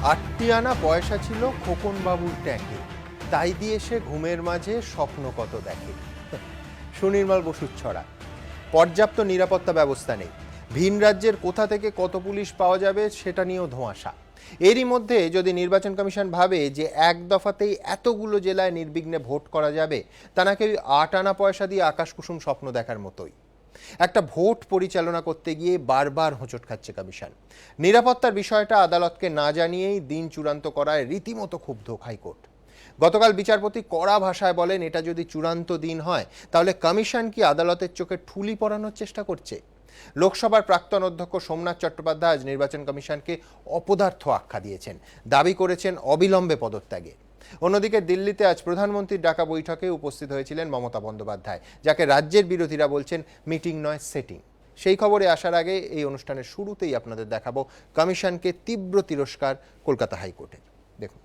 8টি আনা পয়সা ছিল খোকন বাবুর ট্যাঙ্কে, তাই দিয়ে সে ঘুমের মাঝে স্বপ্ন কত দেখে। সুনির্মল বসুর ছড়া। পর্যাপ্ত নিরাপত্তা ব্যবস্থা নেই, ভিন রাজ্যের কোথা থেকে কত পুলিশ পাওয়া যাবে সেটা নিয়েও ধোঁয়াশা। এরই মধ্যে যদি নির্বাচন কমিশন ভাবে যে এক দফাতেই এতগুলো জেলায় নির্বিঘ্নে ভোট করা যাবে, তা নাকি 8 আনা পয়সা দিয়ে আকাশকুসুম স্বপ্ন দেখার মতোই। একটা ভোট পরিচালনা করতে গিয়ে বারবার হোঁচট খাচ্ছে কমিশন। নিরাপত্তার বিষয়টা আদালতকে না জানিয়েই দিন চূড়ান্ত করায় রীতিমতো ক্ষুব্ধ হাইকোর্ট। গতকাল বিচারপতি কড়া ভাষায় বলেন, এটা যদি চূড়ান্ত দিন হয় তাহলে কমিশন কি আদালতের চোখে ঠুলি পরানোর চেষ্টা করছে? লোকসভার প্রাক্তন অধ্যক্ষ সোমনাথ চট্টোপাধ্যায় আজ নির্বাচন কমিশনকে অপদার্থ আখ্যা দিয়েছেন, দাবি করেছেন অবিলম্বে পদত্যাগে। অন্যদিকে দিল্লিতে আজ প্রধানমন্ত্রীর ডাকা বৈঠকে উপস্থিত হয়েছিলেন মমতা বন্দ্যোপাধ্যায়, যাকে রাজ্যের বিরোধীরা বলছেন মিটিং নয় সেটিং। সেই খবরে আসার আগে এই অনুষ্ঠানের শুরুতেই আপনাদের দেখাবো কমিশনকে তীব্র তিরস্কার কলকাতা হাইকোর্টের। দেখুন।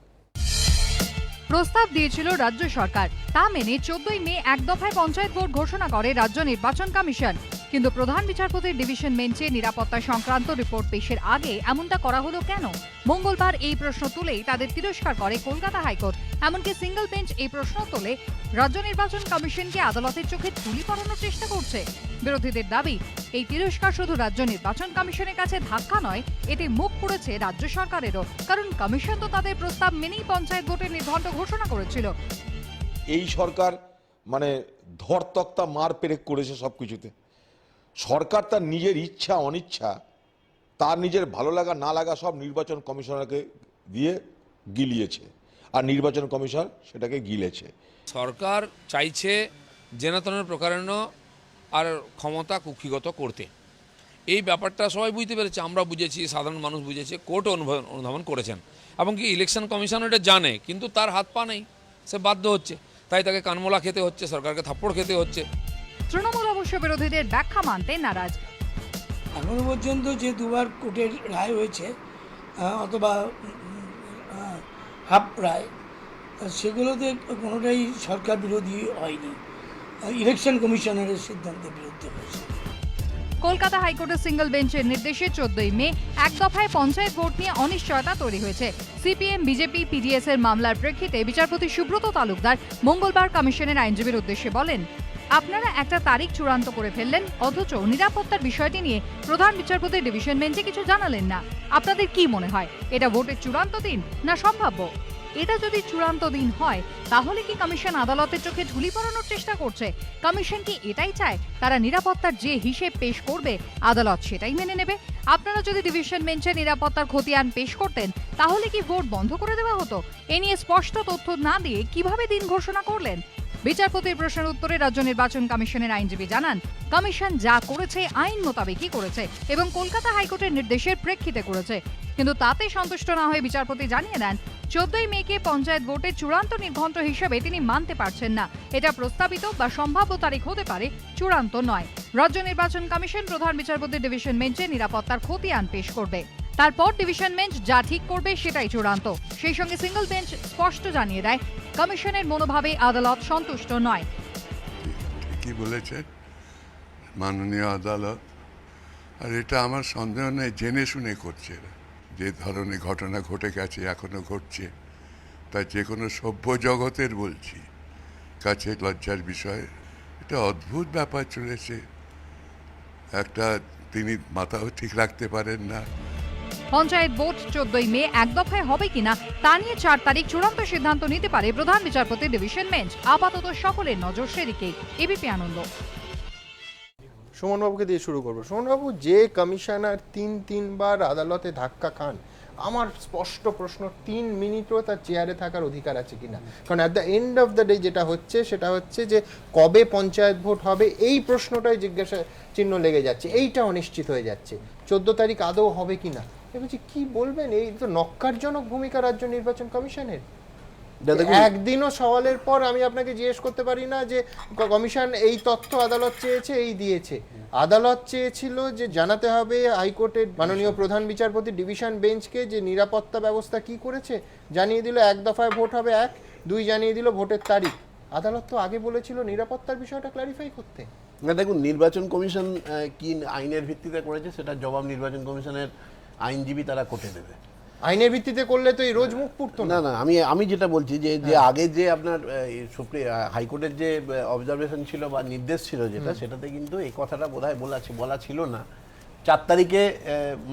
প্রস্তাব দিয়েছিল রাজ্য সরকার, তা মেনে 14ই মে এক দফায় পঞ্চায়েত ভোট ঘোষণা করে রাজ্য নির্বাচন কমিশন। কিন্তু প্রধান বিচারপতির ডিভিশন বেঞ্চে নিরাপত্তা সংক্রান্ত রিপোর্ট পেশের আগে এমনটা করা হলো কেন? মঙ্গলবার এই প্রশ্ন তুলেই তাদের তিরস্কার করে কলকাতা হাইকোর্ট। এমনকি সিঙ্গল বেঞ্চ এই প্রশ্ন তোলে রাজ্য নির্বাচন কমিশনকে আদালতের চোখে তুলি পরানোর চেষ্টা করছে। বিরোধীদের দাবি, এই তিরস্কার শুধু রাজ্য নির্বাচন কমিশনের কাছে ধাক্কা নয়, এতে মুখ পুড়েছে রাজ্য সরকারেরও, কারণ কমিশন তো তাদের প্রস্তাব মেনেই পঞ্চায়েত ভোটের নির্ঘণ্ট ঘোষণা করেছিল। এই সরকার মানে ধরতক্তা মার পেরেক করেছে সবকিছুতে। সরকার তার নিজের ইচ্ছা অনিচ্ছা, তার নিজের ভালো লাগা না লাগা সব নির্বাচন কমিশনারকে দিয়ে গিলিয়েছে, আর নির্বাচন কমিশন সেটাকে গিলেছে। সরকার চাইছে জেনাতনের প্রকারান্য আর ক্ষমতা কুক্ষিগত করতে। এই ব্যাপারটা সবাই বুঝতে পেরেছে, আমরা বুঝেছি, সাধারণ মানুষ বুঝেছে, কোর্ট অনুধাবন করেছেন, এবং কি ইলেকশন কমিশন এটা জানে, কিন্তু তার হাত পা নেই, সে বাধ্য হচ্ছে, তাই তাকে কানমোলা খেতে হচ্ছে, সরকারকে থাপ্পড় খেতে হচ্ছে। তৃণমূল অবশ্য বিরোধীদের ব্যাখ্যা মানতে নারাজ। এখনো পর্যন্ত যে দুবার কোর্টের রায় হয়েছে অথবা হাফ রায়, সেগুলোতে কোনোটাই সরকার বিরোধী হয়নি, ইলেকশন কমিশনের সিদ্ধান্তের বিরুদ্ধে হয়েছে। কলকাতা হাইকোর্টের সিঙ্গল বেঞ্চের নির্দেশে 14ই মে এক দফায় পঞ্চায়েত ভোট নিয়ে অনিশ্চয়তা তৈরি হয়েছে। সিপিএম, বিজেপি, পিডিএস এর মামলার প্রেক্ষিতে বিচারপতি সুব্রত তালুকদার মঙ্গলবার কমিশনের আইনজীবীর উদ্দেশ্যে বলেন, আপনারা একটা তারিখ চূড়ান্ত করে ফেললেন, অথচ নিরাপত্তার বিষয়টি নিয়ে প্রধান বিচারপতির ডিভিশন বেঞ্চে কিছু জানালেন না। আপনাদের কি মনে হয়, এটা ভোটের চূড়ান্ত দিন না সম্ভাব্য? এটা যদি চূড়ান্ত দিন হয়, তাহলে কি কমিশন আদালতের চোখে ঢুলি পরানোর চেষ্টা করছে? কমিশন কি এটাই চায় তারা নিরাপত্তার যে হিসেব পেশ করবে আদালত সেটাই মেনে নেবে? আপনারা যদি ডিভিশন বেঞ্চে নিরাপত্তার খতিয়ান পেশ করতেন, তাহলে কি ভোট বন্ধ করে দেওয়া হতো? এ নিয়ে স্পষ্ট তথ্য না দিয়ে কিভাবে দিন ঘোষণা করলেন? বিচারপতির প্রশ্নের উত্তরে রাজ্য নির্বাচন কমিশনের আইনজীবী জানান, কমিশন যা করেছে আইন মোতাবেকই করেছে এবং কলকাতা হাইকোর্টের নির্দেশের প্রেক্ষিতে করেছে। কিন্তু তাতে সন্তুষ্ট না হয়ে বিচারপতি জানিয়ে দেন, 14ই মেকে পঞ্চায়েত ভোটের চূড়ান্ত নির্ঘণ্ট হিসেবে তিনি মানতে পারছেন না। এটা প্রস্তাবিত বা সম্ভাব্য তারিখ হতে পারে, চূড়ান্ত নয়। রাজ্য নির্বাচন কমিশন প্রধান বিচারপতির ডিভিশন বেঞ্চে নিরাপত্তার খতিয়ান পেশ করবে, তারপর ডিভিশন বেঞ্চ যা ঠিক করবে সেটাই চূড়ান্ত। সেই সঙ্গে সিঙ্গল বেঞ্চ স্পষ্ট জানিয়ে দেয়, কমিশনের মনোভাবে আদালত সন্তুষ্ট নয়। কি বলেছে মাননীয় আদালত, আর এটা আমার সন্দেহ নেই জেনে শুনে করছে। যে ধরনের ঘটনা ঘটে গেছে, এখনো ঘটছে, তাই যে কোনো সভ্য জগতের বলছি কাছে লজ্জার বিষয়। এটা অদ্ভুত ব্যাপার চলেছে, একটা তিনি মাথাও ঠিক রাখতে পারেন না। পঞ্চায়েত ভোট 14ই মে এক দফায় হবে কিনা তা নিয়ে 4 তারিখ চূড়ান্ত সিদ্ধান্ত নিতে পারে প্রধান বিচারপতির ডিভিশন বেঞ্চ। আপাতত সকলের নজর সেদিকেই। এবিপি আনন্দ। সুমনবাবুকে দিয়ে শুরু করবো। সুমনবাবু, যে কমিশনার তিনবার আদালতে ধাক্কা খান, আমার স্পষ্ট প্রশ্ন, 3 মিনিটও তার চেয়ারে থাকার অধিকার আছে কিনা? কারণ at the end of the day যেটা হচ্ছে সেটা হচ্ছে যে কবে পঞ্চায়েত ভোট হবে এই প্রশ্নটাই জিজ্ঞাসা চিহ্ন লেগে যাচ্ছে, এইটা অনিশ্চিত হয়ে যাচ্ছে। 14 তারিখ আদৌ হবে কিনা? বলছি কি বলবেন, এই তো নক্কারজনক ভূমিকা রাজ্য নির্বাচন কমিশনের। একদিনও সওয়ালের পর আমি আপনাকে জিজ্ঞেস করতে পারি না যে কমিশন এই তথ্য আদালত চেয়েছে, এই দিয়েছে। আদালত চেয়েছিল যে জানাতে হবে হাইকোর্টের মাননীয় প্রধান বিচারপতি ডিভিশন বেঞ্চকে যে নিরাপত্তা ব্যবস্থা কি করেছে, জানিয়ে দিল 1 দফায় ভোট হবে 1, 2 জানিয়ে দিল ভোটের তারিখ। আদালত তো আগে বলেছিল নিরাপত্তার বিষয়টা ক্ল্যারিফাই করতে। না দেখুন, নির্বাচন কমিশন কি আইনের ভিত্তিতে করেছে সেটা জবাব নির্বাচন কমিশনের আইনজীবী তারা কোর্টে দেবে। আইনের ভিত্তিতে করলে তো এই রোজ মুখ পুড়তো না। না না, আমি যেটা বলছি যে আগে যে আপনার হাইকোর্টের যে অবজারভেশন ছিল বা নির্দেশ ছিল যেটা, সেটাতে কিন্তু এই কথাটা বোধহয় বলা ছিল না। 4 তারিখে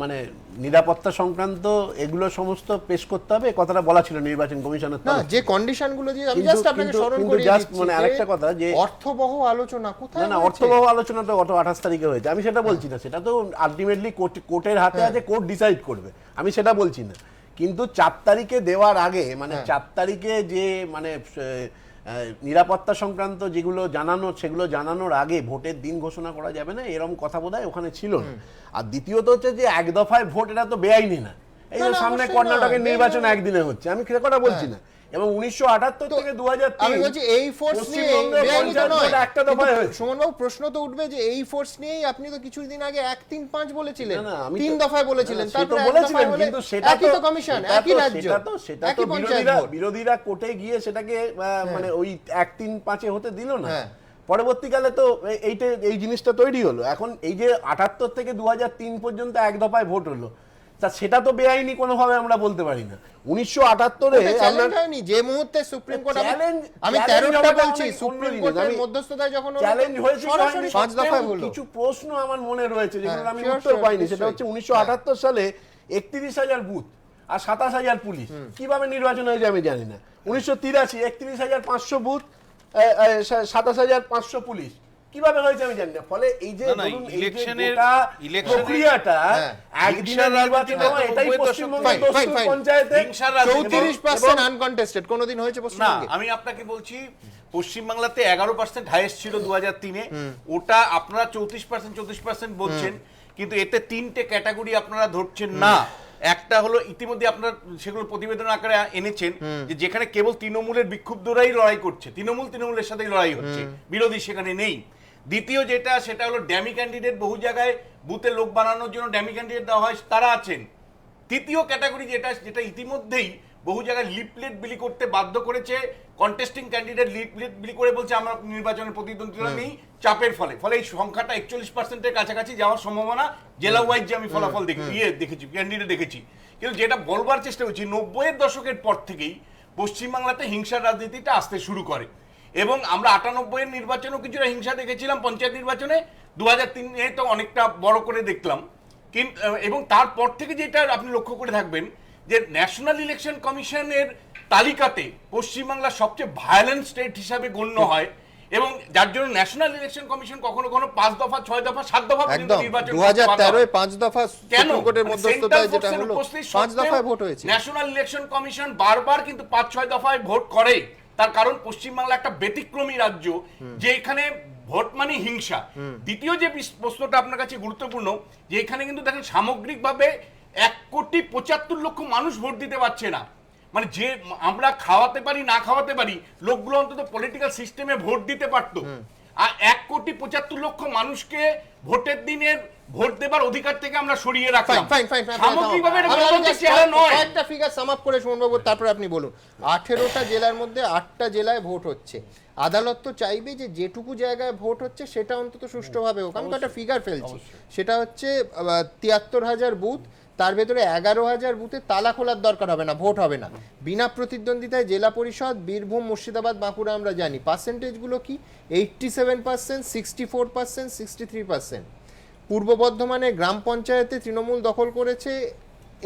মানে নিরাপত্তা সংক্রান্ত এগুলো সমস্ত পেশ করতে হবে, এই কথাটা বলা ছিল নির্বাচন কমিশনের না, তরফ যে কন্ডিশনগুলো দিয়ে আমি কিন্তু- জাস্ট আপনাকে কিন্তু- স্মরণ কিন্তু করিয়ে just দিচ্ছি মানে যে আরেকটা কথা যে অর্থবহ আলোচনা কোথায় না হয়েছে? অর্থবহ আলোচনা তো গত 28 তারিখে হয়েছে, আমি সেটা বলছি না, সেটা তো আলটিমেটলি কোর্টের হাতে আছে, কোর্ট ডিসাইড করবে, আমি সেটা বলছি না। কিন্তু 4 তারিখে দেওয়ার আগে মানে 4 তারিখে যে মানে নিরাপত্তা সংক্রান্ত যেগুলো জানানো, সেগুলো জানানোর আগে ভোটের দিন ঘোষণা করা যাবে না, এরকম কথা বোধহয় ওখানে ছিল না। আর দ্বিতীয়ত হচ্ছে যে এক দফায় ভোট, এটা তো বেআইনি না। এই না, যে না, সামনে অবশ্যই কর্ণাটকের না, নির্বাচন বেআইনি। একদিনে হচ্ছে, আমি সে কথা বলছি না। এবং 1978 থেকে 2003 আমি বলছি এই ফোর্স নিয়ে পশ্চিমবঙ্গে বেআইনি তো পঞ্চায়েত নয়। ভোট একটা দফায় কিন্তু হয়েছে। সুমনবাবু, প্রশ্ন তো উঠবে যে এই ফোর্স নিয়েই আপনি তো কিছুদিন আগে 1-3-5 বলেছিলেন, না, না, আমি 3 তো- দফায় বলেছিলেন, না, সে তো তারপরে এক বলেছিলেন, দফায় হলে কিন্তু সেটা একই তো তো কমিশন, সেটা একই তো- রাজ্য, সেটা একই তো পঞ্চায়েত ভোট। বিরোধীরা কোর্টে গিয়ে সেটাকে মানে ওই 1-3-5 হতে দিল না। হ্যাঁ। পরবর্তীকালে তো এই জিনিসটা তৈরি হলো। এখন এই যে 78 থেকে 2003 পর্যন্ত এক দফায় ভোট হলো, তা সেটা তো বেআইনি কোনোভাবে আমরা বলতে পারি না। 1978-এ ওটা চ্যালেঞ্জ হয়নি যে মুহূর্তে সুপ্রিম কোর্ট, আমি চ্যালেঞ্জ 13টা হওয়াটা বলছি, অনেক সুপ্রিম অন্য কোর্টের জিনিস। মধ্যস্থতায় যখন হলো, চ্যালেঞ্জ হয়েছে, সরাসরি 5 দফায় হলো। কিছু প্রশ্ন আমার মনে রয়েছে যেগুলো আমি Sure, উত্তর sure, পাইনি। সেটা নিশ্চয়ই। হচ্ছে 1978 সালে 31,000 বুথ আর 27,000 পুলিশ, কিভাবে নির্বাচন হয়েছে আমি জানি না। 1983 31,500 বুথ, 27,500 পুলিশ, কিভাবে হয়েছে আমি জানি না। ফলে এই যে না, না, ধরুন এই যে ইলেকশনের- গোটা ইলেকশনের- প্রক্রিয়াটা হ্যাঁ। একদিনের নির্বাচন হয়, এটাই 90 পশ্চিমবঙ্গের দশকে- Fine, 10 fine. পঞ্চায়েতে হিংসার রাজনীতি। 34% আনকন্টেস্টেড কোনোদিন হয়েছে না, পশ্চিমবঙ্গে? আমি আপনাকে বলছি পশ্চিমবাংলাতে 11% হাইয়েস্ট ছিল 2003-এ, ওটা আপনারা 34% বলছেন, কিন্তু এতে 3টে ক্যাটাগরি আপনারা ধরছেন না। একটা হলো ইতিমধ্যে আপনারা সেগুলো প্রতিবেদন আকারে এনেছেন যে যেখানে কেবল তৃণমূলের বিক্ষুব্ধরাই লড়াই করছে, তৃণমূলের সাথেই লড়াই হচ্ছে, বিরোধী সেখানে নেই। দ্বিতীয় যেটা, সেটা হলো ড্যামি ক্যান্ডিডেট, বহু জায়গায় বুথে লোক বানানোর জন্য ড্যামি ক্যান্ডিডেট দেওয়া হয়, তারা আছেন। তৃতীয় ক্যাটাগরি যেটা ইতিমধ্যেই বহু জায়গায় লিফলেট বিলি করতে বাধ্য করেছে, কন্টেস্টিং ক্যান্ডিডেট লিফলেট বিলি করে বলছে আমরা নির্বাচনের প্রতিদ্বন্দ্বিতা নেই চাপের ফলে এই সংখ্যাটা 41%-এর কাছাকাছি যাওয়ার সম্ভাবনা জেলা ওয়াইজ যে আমি ফলাফল দেখেছি, ক্যান্ডিডেট দেখেছি। কিন্তু যেটা বলবার চেষ্টা করছি, 90-এর দশকের পর থেকেই পশ্চিমবাংলাতে হিংসার রাজনীতিটা আসতে শুরু করে, এবং আমরা 98-এর নির্বাচনেও কিছুটা হিংসা দেখেছিলাম, পঞ্চায়েত নির্বাচনে 2003-এ তো অনেকটা বড় করে দেখলাম। কিন্তু এবং তারপর থেকে যেটা আপনি লক্ষ্য করে থাকবেন যে ন্যাশনাল ইলেকশন কমিশনের তালিকাতে পশ্চিমবাংলা সবচেয়ে ভায়োলেন্ট স্টেট হিসাবে গণ্য হয়, এবং যার জন্য ন্যাশনাল ইলেকশন কমিশন কখনো 5 দফা, 6 দফা, 7 দফা পর্যন্ত একদম নির্বাচন 2013-এ 5 দফা কেন সুপ্রিম কোর্টের মধ্যস্থতায় যেটা সেন্ট্রাল হলো, ফোর্সের উপস্থিতি 5 দফায় সত্ত্বেও ভোট হয়েছে। ন্যাশনাল ইলেকশন কমিশন বারবার কিন্তু 5-6 দফায় ভোট করে। তার কারণ পশ্চিমবাংলা একটা ব্যতিক্রমী রাজ্য, যে এখানে ভোট মানে হিংসা। দ্বিতীয় যে প্রশ্নটা আপনার কাছে গুরুত্বপূর্ণ, যে এখানে কিন্তু দেখেন সামগ্রিকভাবে 1,75,00,000 মানুষ ভোট দিতে পারছে না। মানে যে আমরা খাওয়াতে পারি না খাওয়াতে পারি, লোকগুলো অন্তত পলিটিক্যাল সিস্টেমে ভোট দিতে পারতো। আর 1,75,00,000 মানুষকে ভোটের দিনের ভোট দেবার অধিকার থেকে আমরা সরিয়ে রাখলাম। সামগ্রিকভাবে এটা গণতান্ত্রিক চেহারা নয়। একটা ফিগার সাম আপ করে সুমনবাবু, তারপরে আপনি বলুন। 18টা জেলার মধ্যে 8টা জেলায় ভোট হচ্ছে। আদালত তো চাইবে যে যেটুকু জায়গায় ভোট হচ্ছে সেটা অন্তত সুষ্ঠুভাবে হোক। আমি তো একটা ফিগার ফেলছি, সেটা হচ্ছে 73,000 বুথ, তার ভেতরে 11,000 বুথে তালা খোলার দরকার হবে না, ভোট হবে না। বিনা প্রতিদ্বন্দ্বিতায় জেলা পরিষদ বীরভূম, মুর্শিদাবাদ, বাঁকুড়া আমরা জানি। পার্সেন্টেজগুলো কি? 87%, 64%, 63%। পূর্ব বর্ধমানে গ্রাম পঞ্চায়েতে তৃণমূল দখল করেছে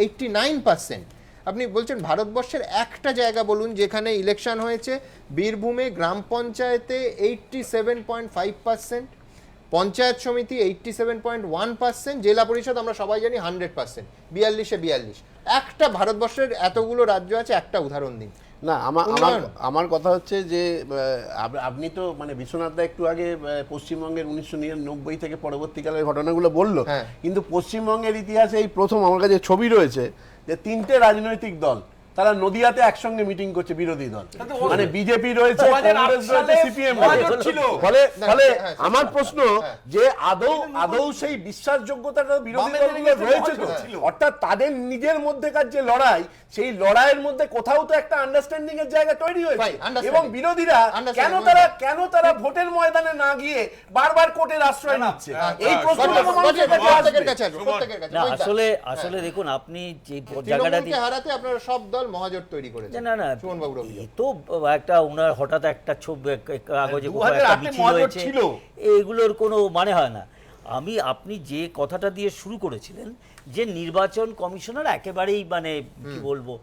89%। আপনি বলছেন ভারতবর্ষের একটা জায়গা বলুন যেখানে ইলেকশন হয়েছে। বীরভূমে গ্রাম পঞ্চায়েতে 87.5%, পঞ্চায়েত সমিতি 87.1%, জেলা পরিষদ আমরা সবাই জানি 100%, 42-এ 42। একটা ভারতবর্ষের এতগুলো রাজ্য আছে, একটা উদাহরণ দিন। না, উন্নয়ন। আমার কথা হচ্ছে যে আপনি তো মানে বিশ্বনাথ দা একটু আগে পশ্চিমবঙ্গের 1999 থেকে পরবর্তীকালের ঘটনাগুলো বললো, কিন্তু পশ্চিমবঙ্গের ইতিহাসে এই প্রথম আমার কাছে ছবি রয়েছে যে 3টে রাজনৈতিক দল তারা নদিয়াতে একসঙ্গে মিটিং করছে বিরোধী দল, তাতে মানে বিজেপি রয়েছে, 2008 কংগ্রেস রয়েছে, সালে সিপিএম মহাজোট ছিল। ফলে হ্যাঁ, আমার প্রশ্ন যে আদৌ সেই বিশ্বাসযোগ্যতাটা বিরোধী বামেদের দলগুলো ক্ষেত্রে রয়েছে তো, মহাজোট ছিল। অর্থাৎ তাদের নিজের মধ্যেকার যে লড়াই, সেই লড়াইয়ের মধ্যে কোথাও তো একটা আন্ডারস্ট্যান্ডিং এর জায়গা তৈরি হয়েছে, Right, understanding. এবং বিরোধীরা কেন তারা ভোটের ময়দানে না গিয়ে বারবার কোর্টের আশ্রয় নিচ্ছে, এই প্রশ্নটা তো মানুষের কাছে আসবে। না আসলে দেখুন, আপনি যে জায়গাটা তৃণমূলকে হারাতে আপনারা সব দল মহাজোট তৈরি করেছেন। না সুমন বাবুর অভিযোগ। এ তো একটা ওনার হঠাৎ একটা ছবি কাগজে 2008 মিছিল মহাজোট হয়েছে, ছিল। এগুলোর কোনো মানে হয় না। আপনি যে কথাটা দিয়ে শুরু করেছিলেন যে নির্বাচন কমিশনার একেবারেই মানে কি বলবো,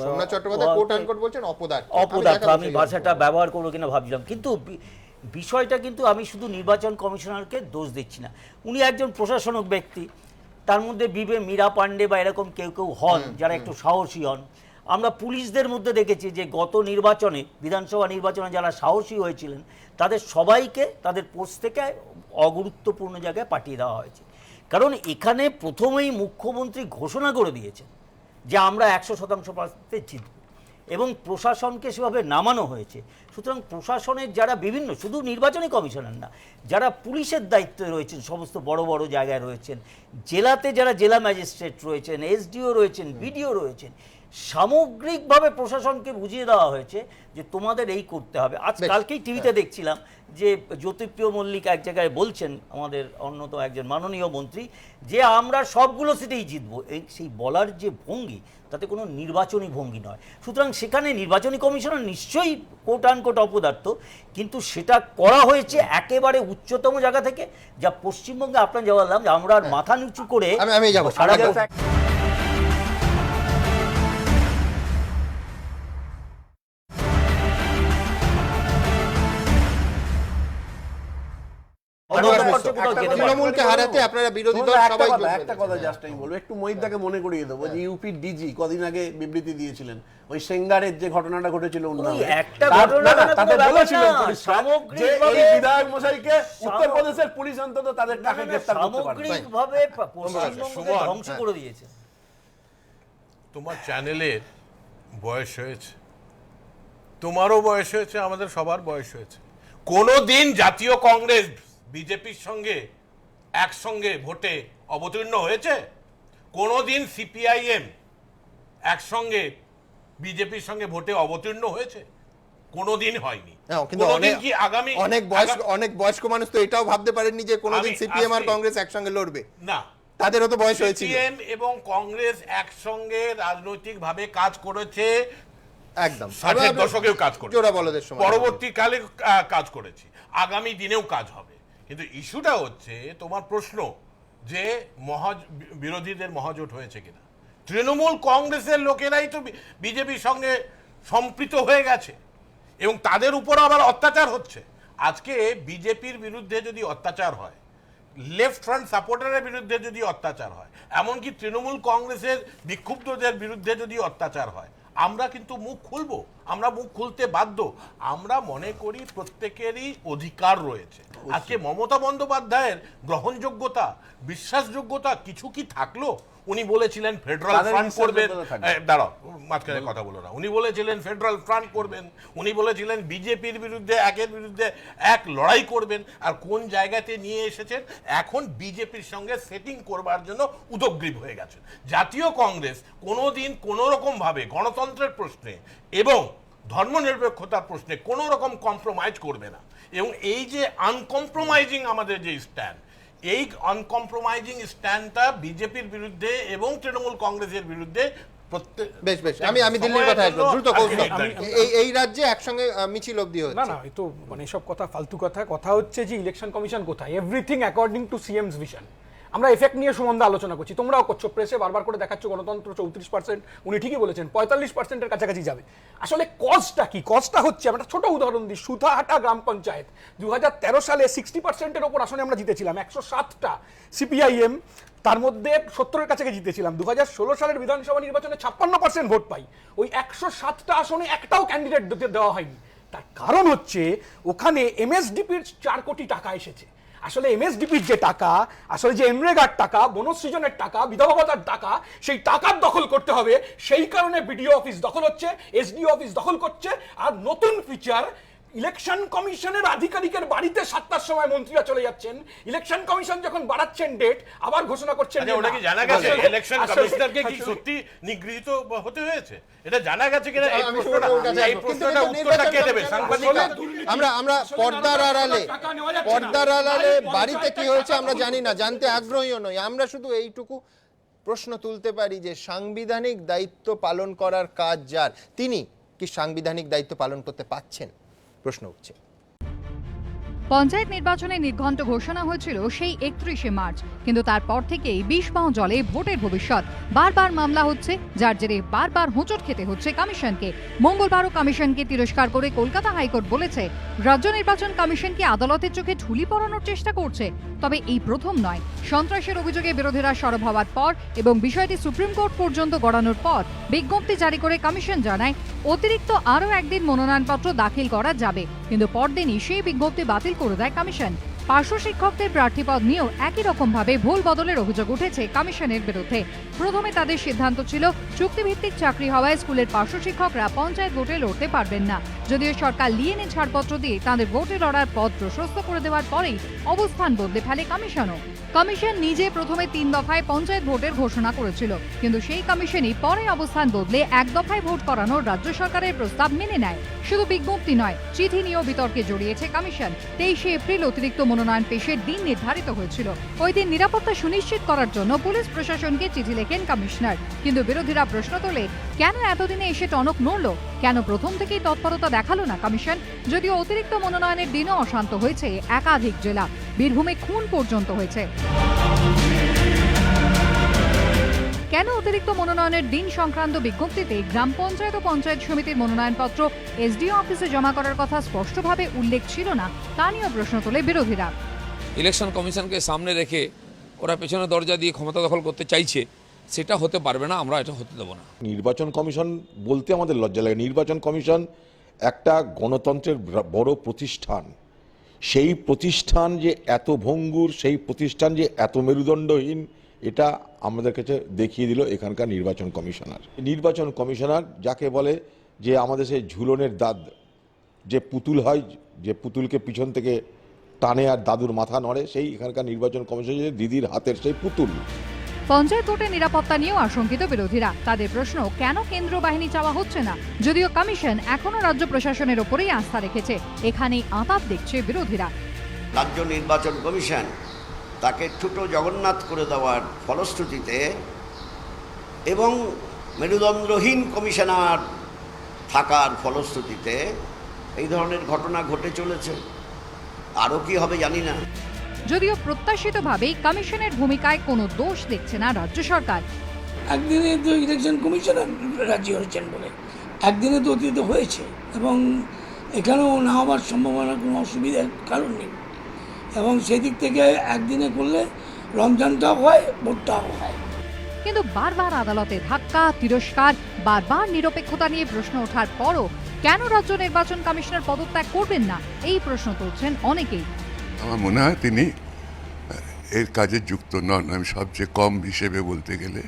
সোমনাথ চট্টোপাধ্যায় কোট আনকোট বলছেন অপদার্থ। আমি ভাষাটা ব্যবহার করবো কিনা ভাবছিলাম, কিন্তু বিষয়টা কিন্তু আমি শুধু নির্বাচন কমিশনারকে দোষ দিচ্ছি না, উনি একজন প্রশাসনিক ব্যক্তি, তার মধ্যে মীরা পান্ডে বা এরকম কেউ হন যারা একটু সাহসী হন। আমরা পুলিশদের মধ্যে দেখেছি যে গত নির্বাচনে, বিধানসভা নির্বাচনে যারা সাহসী হয়েছিলেন তাদের সবাইকে তাদের পোস্ট থেকে অগুরুত্বপূর্ণ জায়গায় পাঠিয়ে দেওয়া হয়েছে। কারণ এখানে প্রথমেই মুখ্যমন্ত্রী ঘোষণা করে দিয়েছেন যে আমরা 100% জিতব, এবং প্রশাসনকে সেভাবে নামানো হয়েছে। সুতরাং প্রশাসনের যারা বিভিন্ন, শুধু নির্বাচনী কমিশনার না, যারা পুলিশের দায়িত্বে রয়েছেন, সমস্ত বড় বড় জায়গায় রয়েছেন, জেলাতে যারা জেলা ম্যাজিস্ট্রেট রয়েছেন, এসডিও রয়েছেন, বিডিও রয়েছেন, সামগ্রিকভাবে প্রশাসনকে বুঝিয়ে দেওয়া হয়েছে যে তোমাদের এই করতে হবে। কালকেই টিভিতে দেখছিলাম যে জ্যোতিপ্রিয় মল্লিক এক জায়গায় বলছেন, আমাদের অন্যতম একজন মাননীয় মন্ত্রী, যে আমরা সবগুলো সিটেই জিতবো। সেই বলার যে ভঙ্গি, তাতে কোনো নির্বাচনী ভঙ্গি নয়। সুতরাং সেখানে নির্বাচনী কমিশনার নিশ্চয়ই কোট আনকোট অপদার্থ, কিন্তু সেটা করা হয়েছে একেবারে উচ্চতম জায়গা থেকে, যা পশ্চিমবঙ্গে আপনার যা বললাম যে আমরা মাথা নিচু করে আমি যাবো সারা তৃণমূলকে হারাতে আপনারা বিরোধী দল সবাই একটা কথা জাস্ট আমি বলবো, একটু মহিদাকে মনে করিয়ে দেবো যে ইউপির ডিজি কদিন আগে বিবৃতি দিয়েছিলেন ওই সেঙ্গারের যে ঘটনাটা ঘটেছিল উন্নয়নে, একটা ঘটনা তাতে বলেছিলেন যে এই সামগ্রিকভাবে বিধায়ক মশাইকে উত্তরপ্রদেশের পুলিশ অন্তত তাদের টাকা গ্রেফতার করতে পারবে। সামগ্রিকভাবে পশ্চিমবঙ্গকে ধ্বংস করে দিয়েছে। তোমার চ্যানেলের বয়স হয়েছে, তোমারও বয়স হয়েছে, আমাদের সবার বয়স হয়েছে। কোনোদিন জাতীয় কংগ্রেস বিজেপির সঙ্গে একসঙ্গে ভোটে অবতীর্ণ হয়েছে? কোনোদিন সিপিআইএম একসঙ্গে বিজেপির সঙ্গে ভোটে অবতীর্ণ হয়েছে? কোনোদিন হয়নি। কিন্তু কোনোদিন কি আগামী অনেক বয়স্ক মানুষ তো এটাও ভাবতে পারেননি যে কোনোদিন সিপিএম আর কংগ্রেস একসঙ্গে লড়বে। না, তাদেরও তো বয়স হয়েছিল। সিপিএম এবং কংগ্রেস একসঙ্গে রাজনৈতিকভাবে কাজ করেছে, একদম 60-এর দশকেও কাজ করেছে, জোড়া বলদের সময় পরবর্তীকালে কাজ করেছি, আগামী দিনেও কাজ হবে। কিন্তু ইস্যুটা হচ্ছে তোমার প্রশ্ন যে বিরোধীদের মহাজোট হয়েছে কিনা। তৃণমূল কংগ্রেসের লোকেরাই তো বিজেপির সঙ্গে সম্পৃক্ত হয়ে গেছে এবং তাদের উপর আবার অত্যাচার হচ্ছে। আজকে বিজেপির বিরুদ্ধে যদি অত্যাচার হয়, লেফট ফ্রন্ট সাপোর্টারের বিরুদ্ধে যদি অত্যাচার হয়, এমনকি তৃণমূল কংগ্রেসের বিক্ষুব্ধদের বিরুদ্ধে যদি অত্যাচার হয়, আমরা কিন্তু মুখ খুলবো, আমরা মুখ খুলতে বাধ্য। আমরা মনে করি প্রত্যেকেরই অধিকার রয়েছে। আজকে মমতা বন্দ্যোপাধ্যায়ের গ্রহণযোগ্যতা, বিশ্বাসযোগ্যতা কিছু কি থাকলো? উনি বলেছিলেন ফেডারাল ফ্রন্ট করবেন, দাঁড়াও মাঝখানে কথা বলো না, উনি বলেছিলেন ফেডারাল ফ্রন্ট করবেন, উনি বলেছিলেন বিজেপির বিরুদ্ধে একের বিরুদ্ধে এক লড়াই করবেন। আর কোন জায়গাতে নিয়ে এসেছেন? এখন বিজেপির সঙ্গে সেটিং করবার জন্য উদগ্রীব হয়ে গেছেন। জাতীয় কংগ্রেস কোনোদিন কোনো রকম ভাবে গণতন্ত্রের প্রশ্নে এবং ধর্মনিরপেক্ষতার প্রশ্নে কোনো রকম কম্প্রোমাইজ করবে না। এবং এই যে আনকম্প্রোমাইজিং আমাদের যে স্ট্যান্ড, এই আনকম্প্রোমাইজিং স্ট্যান্ডটা বিজেপির বিরুদ্ধে এবং তৃণমূল কংগ্রেসের বিরুদ্ধে বেশ আমি দিল্লির কথা একদম দ্রুত এই রাজ্যে একসঙ্গে মিছিল অবধি হচ্ছে না এই তো মানে সব কথা ফালতু কথা হচ্ছে যে ইলেকশন কমিশন কোথায়, এভরিথিং অ্যাকর্ডিং টু সিএমস ভিশন। আমরা এফেক্ট নিয়ে সুমন্দা আলোচনা করছি, তোমরাও করছো, প্রেসে বারবার করে দেখাচ্ছ গণতন্ত্র 34%, উনি ঠিকই বলেছেন 45%-এর কাছাকাছি যাবে। আসলে কজটা কি? কজটা হচ্ছে, আমরা ছোট উদাহরণ দিই, সুতাহাটা গ্রাম পঞ্চায়েত 2013 সালে 60%-এর ওপর আসনে আমরা জিতেছিলাম, 107টা সিপিআইএম, তার মধ্যে 70-এর কাছাকাছি জিতেছিলাম। 2016 সালের বিধানসভা নির্বাচনে 56% ভোট পাই, ওই 107টা আসনে একটাও ক্যান্ডিডেট দেওয়া হয়নি। তার কারণ হচ্ছে ওখানে এমএসডিপির 4 কোটি টাকা এসেছে। আসলে এমএসডিপির যে টাকা, আসলে যে এমরেগার টাকা, বনসৃজনের টাকা, বিধবা ভাতার টাকা, সেই টাকার দখল করতে হবে। সেই কারণে বিডিও অফিস দখল হচ্ছে, এসডিও অফিস দখল করছে। আর নতুন ফিচার, ইলেকশন কমিশনের আধিকারিকের বাড়িতে 7টার সময় মন্ত্রীরা চলে যাচ্ছেন। ইলেকশন কমিশন যখন বাড়াচ্ছেন ডেট, আবার ঘোষণা করছেন যে ওটা কি না। জানা গেছে আসলে- ইলেকশন আসলে- কমিশনারকে কি সত্যি নিগৃহীত হতে হয়েছে? এটা জানা গেছে কিনা এই আমি প্রশ্নটা, শুভর কাছে এই আসবো। প্রশ্নটা কিন্তু উত্তরটা কে দেবে? নির্বাচন সাংবাদিকরা? আমরা পর্দার আড়ালে বাড়িতে কি হয়েছে আমরা জানি না, জানতে আগ্রহীও নই। আমরা শুধু এইটুকু প্রশ্ন তুলতে পারি যে সাংবিধানিক দায়িত্ব পালন করার কাজ যার, তিনি কি সাংবিধানিক দায়িত্ব পালন করতে পারছেন, প্রশ্ন উঠছে। পঞ্চায়েত নির্বাচনে নির্ঘণ্ট ঘোষণা হয়েছিল সেই 31শে মার্চ, কিন্তু তারপর থেকেই বিষবাঁ জলে ভোটের ভবিষ্যৎ। বারবার মামলা হচ্ছে, যার জেরে বারবার হোঁচট খেতে হচ্ছে কমিশনকে। মঙ্গলবারও কমিশনকে তিরস্কার করে কলকাতা হাইকোর্ট বলেছে, রাজ্য নির্বাচন কমিশন কি আদালতের চোখে ঠুলি পরানোর চেষ্টা করছে? তবে এই প্রথম নয়। সন্ত্রাসের অভিযোগে বিরোধীরা সরব হওয়ার পর এবং বিষয়টি সুপ্রিম কোর্ট পর্যন্ত গড়ানোর পর বিজ্ঞপ্তি জারি করে কমিশন জানায় অতিরিক্ত আরও একদিন মনোনয়নপত্র দাখিল করা যাবে, কিন্তু পরদিনই সেই বিজ্ঞপ্তি বাতিল করে দেয় কমিশন। পার্শ্ব শিক্ষকদের প্রার্থীপদ নিয়েও একই রকমভাবে ভুল বদলের অভিযোগ উঠেছে কমিশনের বিরুদ্ধে। প্রথমে তাদের সিদ্ধান্ত ছিল চুক্তিভিত্তিক চাকরি হওয়ায় স্কুলের পার্শ্ব শিক্ষকরা পঞ্চায়েত ভোটে লড়তে পারবেন না। যদিও সরকার লিয়েনে ছাড়পত্র দিয়ে তাদের ভোটে লড়ার পথ প্রশস্ত করে দেওয়ার পরেই অবস্থান বদলে ফেলে কমিশনও। কমিশন নিজে প্রথমে 3 দফায় পঞ্চায়েত ভোটের ঘোষণা করেছিল, কিন্তু সেই কমিশনই পরে অবস্থান বদলে 1 দফায় ভোট করানোর রাজ্য সরকারের প্রস্তাব মেনে নেয়। শুধু বিজ্ঞপ্তি নয়, চিঠি নিয়েও বিতর্কে জড়িয়েছে কমিশন। 23শে এপ্রিল অতিরিক্ত মনোনয়ন পেশের দিন নির্ধারিত হয়েছিল। ওই দিন নিরাপত্তা সুনিশ্চিত করার জন্য পুলিশ প্রশাসনকে চিঠি লেখেন কমিশনার। কিন্তু বিরোধীরা প্রশ্ন তোলে, কেন এতদিনে এসে টনক নড়ল? কেন প্রথম থেকেই তৎপরতা দেখালো না কমিশন? যদিও অতিরিক্ত মনোনয়নের দিনও অশান্ত হয়েছে একাধিক জেলা, বীরভূমে খুন পর্যন্ত হয়েছে। কেন অতিরিক্ত মনোনয়নের দিন সংক্রান্ত বিজ্ঞপ্তিতে গ্রাম পঞ্চায়েত ও পঞ্চায়েত সমিতির মনোনয়নপত্র এসডিও অফিসে জমা করার কথা স্পষ্টভাবে উল্লেখ ছিল না, তা নিয়েও প্রশ্ন তোলে বিরোধীরা। ইলেকশন কমিশনকে সামনে রেখে ওরা পেছনে দরজা দিয়ে ক্ষমতা দখল করতে চাইছে, সেটা হতে পারবে না, আমরা এটা হতে দেবো না। নির্বাচন কমিশন বলতে আমাদের লজ্জা লাগে। নির্বাচন কমিশন একটা গণতন্ত্রের বড় প্রতিষ্ঠান। সেই প্রতিষ্ঠান যে এত ভঙ্গুর, সেই প্রতিষ্ঠান যে এত মেরুদণ্ডহীন, এটা আমাদের কাছে দেখিয়ে দিল এখানকার নির্বাচন কমিশনার। নির্বাচন কমিশনার যাকে বলে যে আমাদের সেই ঝুলনের দাদ, যে পুতুল হয়, যে পুতুলকে পিছন থেকে টানে আর দাদুর মাথা নড়ে, সেই এখানকার নির্বাচন কমিশনের দিদির হাতের সেই পুতুল। পঞ্চায়েত ভোটের নিরাপত্তা নিয়েও আশঙ্কিত বিরোধীরা। তাদের প্রশ্ন, কেন কেন্দ্রীয় বাহিনী চাওয়া হচ্ছে না? যদিও কমিশন এখনও রাজ্য প্রশাসনের ওপরেই আস্থা রেখেছে, এখানেই আঁতাত দেখছে বিরোধীরা। রাজ্য নির্বাচন কমিশন তাকে ছোটো জগন্নাথ করে দেওয়ার ফলশ্রুতিতে এবং মেরুদণ্ডহীন কমিশনার থাকার ফলশ্রুতিতে এই ধরনের ঘটনা ঘটে চলেছে। আরও কি হবে জানি না। যদিও প্রত্যাশিতভাবেই কমিশনের ভূমিকায় কোনো দোষ দেখছে না রাজ্য সরকার। একদিনে তো ইলেকশন কমিশনার রাজি হয়েছেন বলে একদিনে তো অতীত হয়েছে, এবং এখানেও না হওয়ার সম্ভাবনা কোনো অসুবিধার কারণ নেই। এবং সেই দিক থেকে একদিনে করলে রমজানটাও হয়, ভোটটাও হয়। কিন্তু বারবার আদালতে ধাক্কা, তিরস্কার, বারবার নিরপেক্ষতা নিয়ে প্রশ্ন ওঠার পরও কেন রাজ্য নির্বাচন কমিশনার পদত্যাগ করবেন না, এই প্রশ্ন তুলছেন অনেকেই। আমার মনে হয় তিনি এর কাজে যুক্ত নন। আমি সবচেয়ে কম হিসেবে বলতে গেলে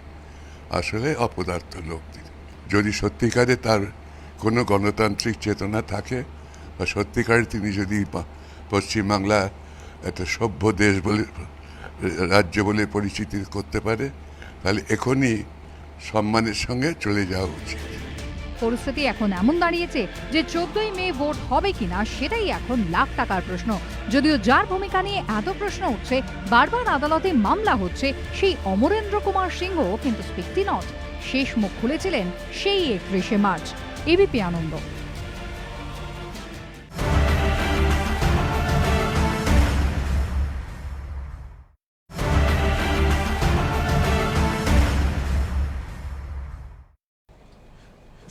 আসলে অপদার্থ লোক তিনি। যদি সত্যিকারে তার কোনো গণতান্ত্রিক চেতনা থাকে বা সত্যিকারে তিনি যদি পশ্চিমবাংলা একটা সভ্য দেশ বলে, রাজ্য বলে পরিচিতি করতে পারে, তাহলে এখনই সম্মানের সঙ্গে চলে যাওয়া উচিত। পরিস্থিতি এখন এমন দাঁড়িয়েছে যে 14ই মে ভোট হবে কিনা সেটাই এখন লাখ টাকার প্রশ্ন। যদিও যার ভূমিকা নিয়ে এত প্রশ্ন উঠছে, বারবার আদালতে মামলা হচ্ছে, সেই অমরেন্দ্র কুমার সিংহ কিন্তু স্পিকটি নট। শেষ মুখ খুলেছিলেন সেই 31শে মার্চ। এবিপি আনন্দ।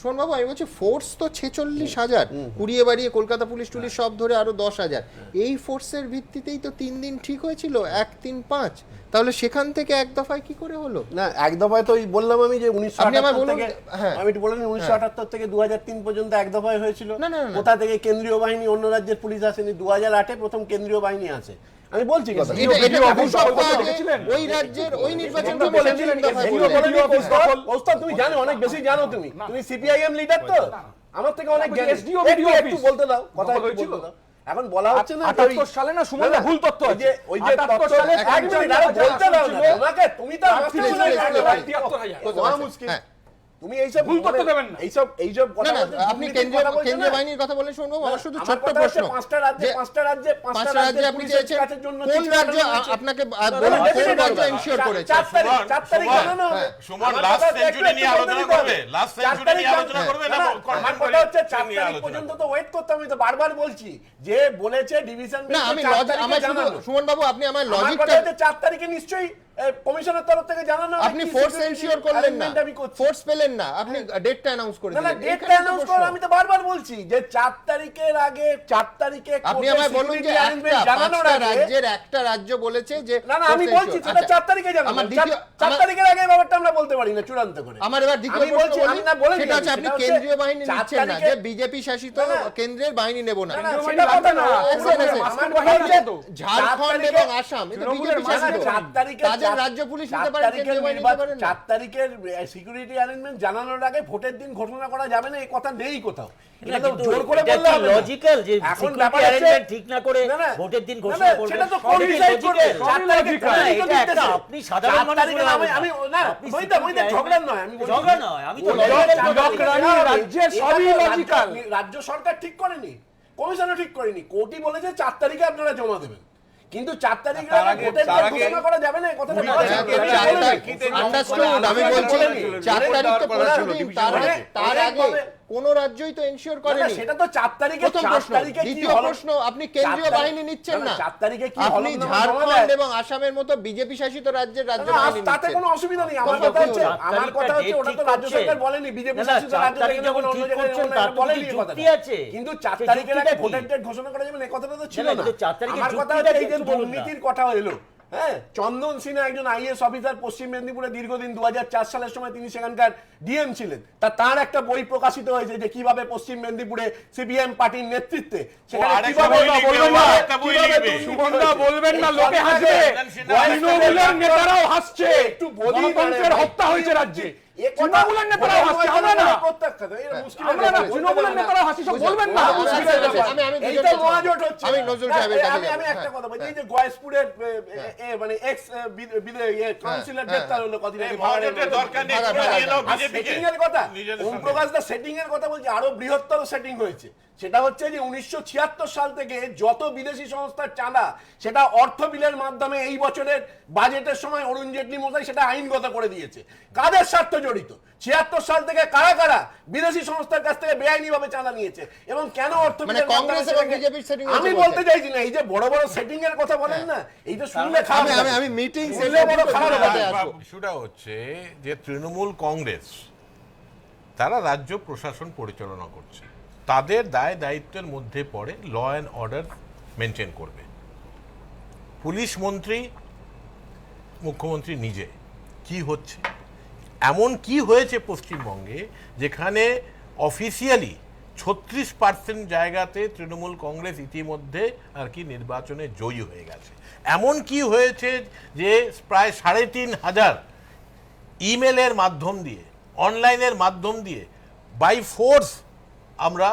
শোনবাবু, আমি বলছি ফোর্স তো 46,000, কুড়িয়ে বাড়িয়ে কলকাতা পুলিশ টুলিশ সব ধরে আরো 10,000। এই ফোর্সের ভিত্তিতেই তো 3 দিন ঠিক হয়েছিল, 1, 3, 5। তাহলে সেখান থেকে 1 দফায় কি করে হলো? না, 1 দফায় তো বললাম আমি যে 1978 থেকে, হ্যাঁ আমি একটু বললাম 1978 থেকে 2003 পর্যন্ত 1 দফায় হয়েছিল। না। কোথা থেকে কেন্দ্রীয় বাহিনী, অন্য রাজ্যের পুলিশ আসেনি। 2008-এ প্রথম কেন্দ্রীয় বাহিনী আসে। আমি বলছি কথা এটা আপনি দু সপ্তাহ আগে দেখেছিলেন? ওই রাজ্যের ওই নির্বাচন আপনি কমিশন বলেছিলেন, তিন দফায় SDO বললেন। বলেন। তুমি জানো, অনেক বেশি জানো তুমি সিপিআইএম লিডার তো আমার থেকে অনেক জ্ঞানী। SDO একটু বলতে দাও, কথা একটু হয়েছিল। বলতে দাও। এখন বলা হচ্ছে না যে 78 সালে না সুমন ভুল তথ্য ওই যে আছে। ওই যে 78 তথ্য সালে এক মিনিট আরে বলতে দাও না তোমাকে, তুমি তো আমার please, সাথে please, বলে please, গেলে please, please, বড় মুশকিল। হ্যাঁ। তুমি এইসব ভুল তথ্য দেবেন না। এইসব না কথা না বলতে আপনি দুর্নীতির কথা বলছেন কেন্দ্রীয় না। বাহিনীর কথা বলেন শুনবো। আমার শুধু আমার ছোট্ট কথা হচ্ছে প্রশ্ন পাঁচটা রাজ্যে আপনি পুলিশের চেয়েছেন কাজের জন্য কোন চিঠি রাজ্য পাঠানো হয়েছে। আপনাকে না, না, বলুন বেশি কোন না, রাজ্য না, এনশিওর করেছে? 4 তারিখ জানানো হবে। সুমন আমার লাস্ট কথা সেঞ্চুরি একটু নিয়ে বলতে আলোচনা দিতে হবে। করবে? লাস্ট 4 সেঞ্চুরি তারিখ নিয়ে আলোচনা করবে না না, কনফার্ম আমার করে কথা হচ্ছে 4 নিয়ে তারিখ আলোচনা পর্যন্ত করবে? তো ওয়েট করতে, আমি তো বারবার বলছি যে বলেছে ডিভিশন না আমি আমার শুধু সুমন বাবু আপনি আমার আমার কথা লজিকটা হচ্ছে 4 তারিখে নিশ্চয়ই কমিশনের তরফ থেকে জানানো হবে। আপনি কি ফোর্স security এনশিওর করলেন না, arrangement আমি করছি। ফোর্স পেলেন না, আপনি ডেটটা অ্যানাউন্স করে না না দিলেন। ডেটটা এখানে তো অ্যানাউন্স প্রশ্ন। করা আমি তো বারবার বলছি যে 4 তারিখের আগে 4 তারিখে আপনি কোর্টের আমায় বলুন যে security arrangement একটা জানানোর পাঁচটা আগে রাজ্যের একটা রাজ্য বলেছে যে না না আমি force বলছি ensure। সেটা আচ্ছা, 4 তারিখে জানানো। আমার দ্বিতীয় 4 তারিখের আগে এই ব্যাপারটা আমরা বলতে পারি না চূড়ান্ত করে। আমার এবার দ্বিতীয় আমি প্রশ্ন বলছি, বলি, আমি না বলে সেটা হচ্ছে আপনি কেন্দ্রীয় বাহিনী 4 নিচ্ছেন না, তারিখে- যে বিজেপি শাসিত না, না। কেন্দ্রের বাহিনী নেব না। না, না, কেন্দ্রীয় সেটা বাহিনী কথা না। লাগবে না। এসে, এসে, আমার আমার কথা হচ্ছে ঝাড়খণ্ড 4 এবং আসাম এটা তৃণমূলের বিজেপি মাঝে শাসিত। 4 তারিখে তাদের রাজ্য পুলিশ নিতে পারে, কেন্দ্রীয় বাহিনী নিতে পারে না। 4 তারিখের সিকিউরিটি অ্যারেঞ্জমেন্ট জানানোর আগে ভোটের দিন ঘোষণা করা যাবে না, এই কথা নেই কোথাও। এটা তো কিন্তু জোর করে এটা বললে কি হবে না। লজিক্যাল যে এখন সিকিউরিটি ব্যাপার হচ্ছে- অ্যারেঞ্জমেন্ট ঠিক না করে না, না, ভোটের দিন না, ঘোষণা না, করবেন? সেটা তো সবই কোন decide করবে? logical। 4 তারিখে না, কোন এটা দিতেছে? একটা আপনি সাধারণ 4 মানুষ তারিখে বলে আমি হবে না। না আপনি বইটা security ঝগড়া নয়, আমি বলছি ঝগড়া নয়, আমি তো ওই logical চার বলছি। তারিখে রানী হবে। রাজ্যের এটা সবই তো logical। রাজ্য সরকার ঠিক করেনি, কমিশনও ঠিক করেনি, কোর্টই বলেছে 4 তারিখে আপনারা জমা দেবেন। কিন্তু 4 তারিখে তার আগে- ভোটের তার দিন আগে- ঘোষণা করা যাবে না, এই কথাটা বলা হ্যাঁ, ছিল। তো 4 তারিখ কিন্তু- understood, আমি আমরা বলছি বলিনি। 4 তারিখ তো বলা ছিল, পরশুদিন, division হয়েছে। তার আগে অনেকভাবে- কোন রাজ্যই তো এনশিওর না, না, করেনি। সেটা তো 4 তারিখে প্রথম 4 প্রশ্ন। তারিখে কি দ্বিতীয় হলো? প্রশ্ন, আপনি কেন্দ্রীয় 4 বাহিনী নিচ্ছেন না, 4 তারিখে কি আপনি হলফনামা জমা ঝাড়খণ্ড দেয়? এবং আসামের মতো বিজেপি শাসিত রাজ্যের রাজ্য না, বাহিনী তাতে নিচ্ছেন। কোনো অসুবিধা নেই। আমার তখন কথা কি হচ্ছে হলো? আমার কথা হচ্ছে ওটা তো রাজ্য সরকার বলেনি, বিজেপি শাসিত রাজ্য থেকে যখন অন্য জায়গায় অন্য জায়গায় বলেনি এই কথাটা। কিন্তু 4 তারিখের আগে ভোটের ডেট ঘোষণা করা যাবে না, এই কথাটা তো ছিল না, না। কিন্তু 4 তারিখের আমার কথা যুক্তিটা হচ্ছে এই যে একটু বলুন না। দুর্নীতির কথা এলো, হ্যাঁ, চন্দন সিনহা একজন আইএস অফিসার, পশ্চিম মেদিনীপুরে দীর্ঘদিন 2004 সালের সময় তিনি সেখানকার ডিএম ছিলেন। তার একটা বই প্রকাশিত হয়েছে যে কিভাবে পশ্চিম মেদিনীপুরে সিপিএম পার্টির নেতৃত্বে সেখানে আরেকটা কিভাবে বই লিখবে, বলবেন না, আরেকটা বই কিভাবে লিখবে। দুর্নীতি সুমনদা হয়েছে। বলবেন না, এই লোকে কদিন হাসবে। আগে তৃণমূলের নেতারাও হাসছে। একটু বলি গণতন্ত্রের হত্যা হয়েছে রাজ্যে। তৃণমূলের নেতারাও হাসছে, আমরা না। আমরা না, তৃণমূলের নেতারাও হাসি, সব বলবেন না। এইটা মহাজোট হচ্ছে। আমি নজরুল সাহেবের কাছে আমি যাবো। একটা কথা বলি, এই যে গয়েশপুরের মানে এক্স কাউন্সিলর গ্রেফতার হলো কদিন আগে। মহাজোটের দরকার নেই, ভাগা, নিয়ে নাও আর বিজেপিকে। setting এর কথা, নিজেদের ওম সঙ্গে। প্রকাশ দা সেটিং এর কথা বলছি, আরো বৃহত্তর সেটিং হয়েছে। সেটা হচ্ছে যে 1976 সাল থেকে যত বিদেশি সংস্থার চাঁদা সেটা অর্থ বিলের মাধ্যমে এই বছরের বাজেটের সময় অরুণ জেটলি মশাই সেটা আইনগত করে দিয়েছে। কাদের স্বার্থ জড়িত? 76 সাল থেকে কারা কারা বিদেশি সংস্থার কাছ থেকে বেআইনিভাবে চাঁদা নিয়েছে এবং কেন অর্থ মানে বিলের কংগ্রেস মাধ্যমে এবং সেটাকে- বিজেপির setting আমি হয়েছে বলতে বলছেন। চাইছি না, এই যে বড় বড় সেটিং এর কথা বলেন না, এই তো শুনলে খারাপ আমি লাগে। আমি মিটিং শুনলে বড় খারাপ লাগে। ইস্যুটা হচ্ছে যে তৃণমূল কংগ্রেস তারা রাজ্য প্রশাসন পরিচালনা করছে, তাদের দায় দায়িত্বের মধ্যে পড়ে ল অ্যান্ড অর্ডার মেনটেন করবে। পুলিশ মন্ত্রী, মুখ্যমন্ত্রী নিজে কি হচ্ছে, এমন কি হয়েছে পশ্চিমবঙ্গে যেখানে অফিসিয়ালি 36% জায়গাতে তৃণমূল কংগ্রেস ইতিমধ্যে আর কি নির্বাচনে জয়ী হয়ে গেছে। এমন কি হয়েছে যে প্রায় 3,500 ইমেলের মাধ্যম দিয়ে, অনলাইনের মাধ্যম দিয়ে বাই ফোর্স আমরা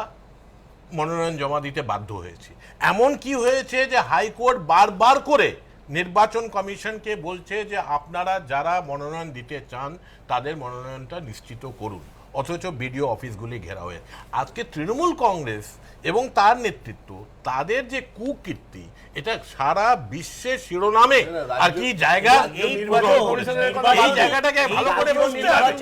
মনোনয়ন জমা দিতে বাধ্য হয়েছি। এমন কি হয়েছে যে হাইকোর্ট বারবার করে নির্বাচন কমিশনকে বলছে যে আপনারা যারা মনোনয়ন দিতে চান তাদের মনোনয়নটা নিশ্চিত করুন, অথচ বিডিও অফিসগুলি ঘেরা হয়ে। আজকে তৃণমূল কংগ্রেস এবং তার নেতৃত্ব, তাদের যে কুকীর্তি, এটা সারা বিশ্বের শিরোনামে আর কি জায়গা এই নির্বাচন কমিশনের কথা এই জায়গাটাকে ভালো করে বুঝতে হবে।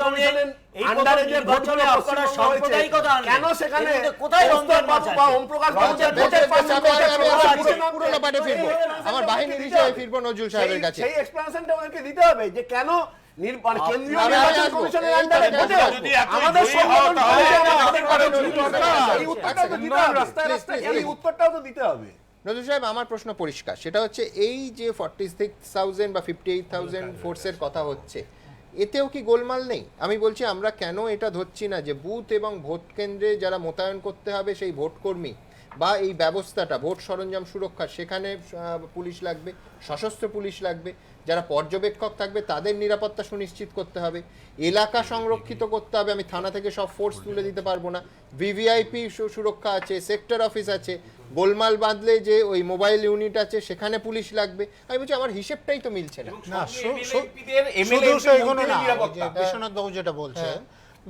আন্ডারে যে ভোটগুলো আপনারা পশ্চিমবঙ্গে সাম্প্রদায়িকতা হয়েছে, আনলেন। কেন সেখানে এর মধ্যে কোথায় কৌস্তব রমজান মাস বাবু বা আছে? ওম প্রকাশ বাবু রমজান যে ভোটের মাস আছে, পার্সেন্টেজ আমি আছে, পুরোনো পার্টে ফিরবো। আমার বাহিনী হিসেবে ফিরবো নজরুল সাহেবের কাছে। সেই এক্সপ্লেনেশনটা ওদেরকে দিতে হবে যে কেন কেন্দ্রীয় আমি নির্বাচন আসবো। কমিশনের এই আন্ডারে তারিখে ভোটে আসবো। যদি এত আমাদের জয়ী হও সংগঠন তাহলে কমিশন আমাদের আমাদের কারণ কারণ কি? এই উত্তরটাও তো দিতে হবে। রাস্তায় রাস্তায় এই উত্তরটাও তো দিতে হবে। নজরুল সাহেব, আমার প্রশ্ন পরিষ্কার, সেটা হচ্ছে এই যে 46,000 বা 58,000 ফোর্সের কথা হচ্ছে, এতেও কি গোলমাল নেই? আমি বলছি আমরা কেন এটা ধরছি না যে বুথ এবং ভোট কেন্দ্রে যারা মোতায়েন করতে হবে সেই ভোট কর্মী বা এই ব্যবস্থাটা ভোট সরঞ্জাম সুরক্ষা, সেখানে পুলিশ লাগবে, সশস্ত্র পুলিশ লাগবে, যারা পর্যবেক্ষক থাকবে তাদের নিরাপত্তা সুনিশ্চিত করতে হবে, এলাকা সংরক্ষিত করতে হবে। আমি থানা থেকে সব ফোর্স তুলে দিতে পারবো না, ভিভিআইপি সুরক্ষা আছে, সেক্টর অফিস আছে, গোলমাল বাঁধলে যে ওই মোবাইল ইউনিট আছে সেখানে পুলিশ লাগবে। আমি বলছি আমার হিসেবটাই তো মিলছে না। শুধু সেইগুলো না, যে বিশ্বনাথ বাবু যেটা বলছেন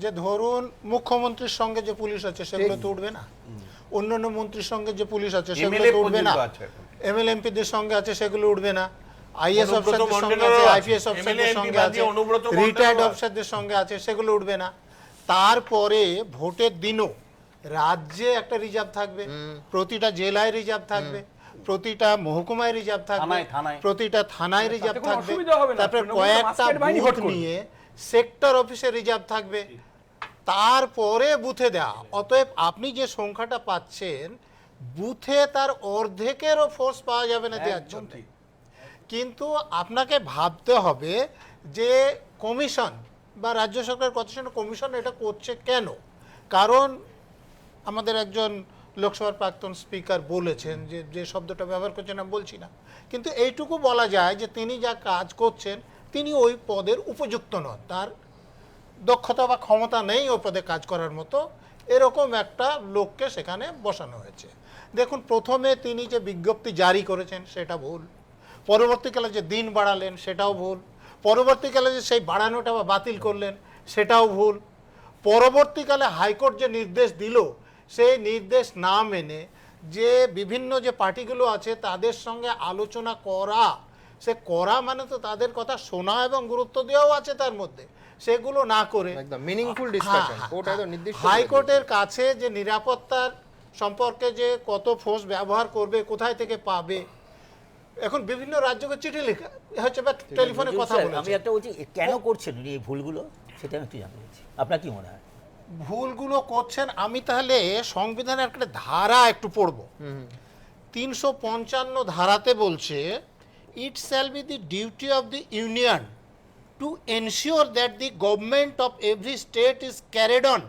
যে ধরুন মুখ্যমন্ত্রীর সঙ্গে যে পুলিশ আছে সেগুলো তো উঠবে না, অন্যান্য মন্ত্রীর সঙ্গে যে পুলিশ আছে সেগুলো তো উঠবে না, এমএলএ এমপিদের সঙ্গে আছে সেগুলো উঠবে না, আইএস অফিসারদের সঙ্গে আছে, আইপিএস অফিসারদের সঙ্গে আছে, রিটায়ার্ড অফিসারদের সঙ্গে আছে, সেগুলো উঠবে না। তারপরে ভোটের দিনও রাজ্যে একটা রিজার্ভ থাকবে, প্রতিটা জেলায় রিজার্ভ থাকবে, প্রতিটা মহকুমায় রিজার্ভ থাকবে, প্রতিটা থানায় রিজার্ভ থাকবে, তারপরে কয়েকটা বুথ নিয়ে সেক্টর অফিসে রিজার্ভ থাকবে, তারপরে বুথে দেওয়া। অতএব আপনি যে সংখ্যাটা পাচ্ছেন বুথে তার অর্ধেকেরও ফোর্স পাওয়া যাবে না দেওয়ার জন্য। কিন্তু আপনাকে ভাবতে হবে যে কমিশন বা রাজ্য সরকার কতজন কমিশন এটা করছে কেন। কারণ আমাদের একজন লোকসভার প্রাক্তন স্পিকার বলেছেন, যে শব্দটা ব্যবহার করছেন আমি বলছি না, কিন্তু এইটুকু বলা যায় যে তিনি যা কাজ করছেন তিনি ওই পদের উপযুক্ত নন, তার দক্ষতা বা ক্ষমতা নেই ওই পদে কাজ করার মতো, এরকম একটা লোককে সেখানে বসানো হয়েছে। দেখুন, প্রথমে তিনি যে বিজ্ঞপ্তি জারি করেছেন সেটা ভুল, পরবর্তীকালে যে দিন বাড়ালেন সেটাও ভুল, পরবর্তীকালে যে সেই বাড়ানোটা বা বাতিল করলেন সেটাও ভুল, পরবর্তীকালে হাইকোর্ট যে নির্দেশ দিল সেই নির্দেশ না মেনে যে বিভিন্ন যে পার্টিগুলো আছে তাদের সঙ্গে আলোচনা করা, সে করা মানে তো তাদের কথা শোনা এবং গুরুত্ব দেওয়াও আছে তার মধ্যে, সেগুলো না করে একদম মিনিংফুল ডিসকাশন কোর্ট একদম নির্দিষ্ট হাইকোর্টের কাছে যে নিরাপত্তার সম্পর্কে যে কত ফোর্স ব্যবহার করবে, কোথায় থেকে পাবে, এখন বিভিন্ন রাজ্যকে চিঠি লেখা হচ্ছে বা টেলিফোনে কথা বলে। আমি একটা বলছি, কেন করছেন উনি এই ভুলগুলো, সেটা আমি একটু জানতে চাইছি, আপনার কি মনে হয়? ভুলগুলো করছেন, আমি তাহলে সংবিধানের একটা ধারা একটু পড়ব। 355 ধারাতে বলছে, ইট shall be the duty of the union to ensure that the government of every state is carried on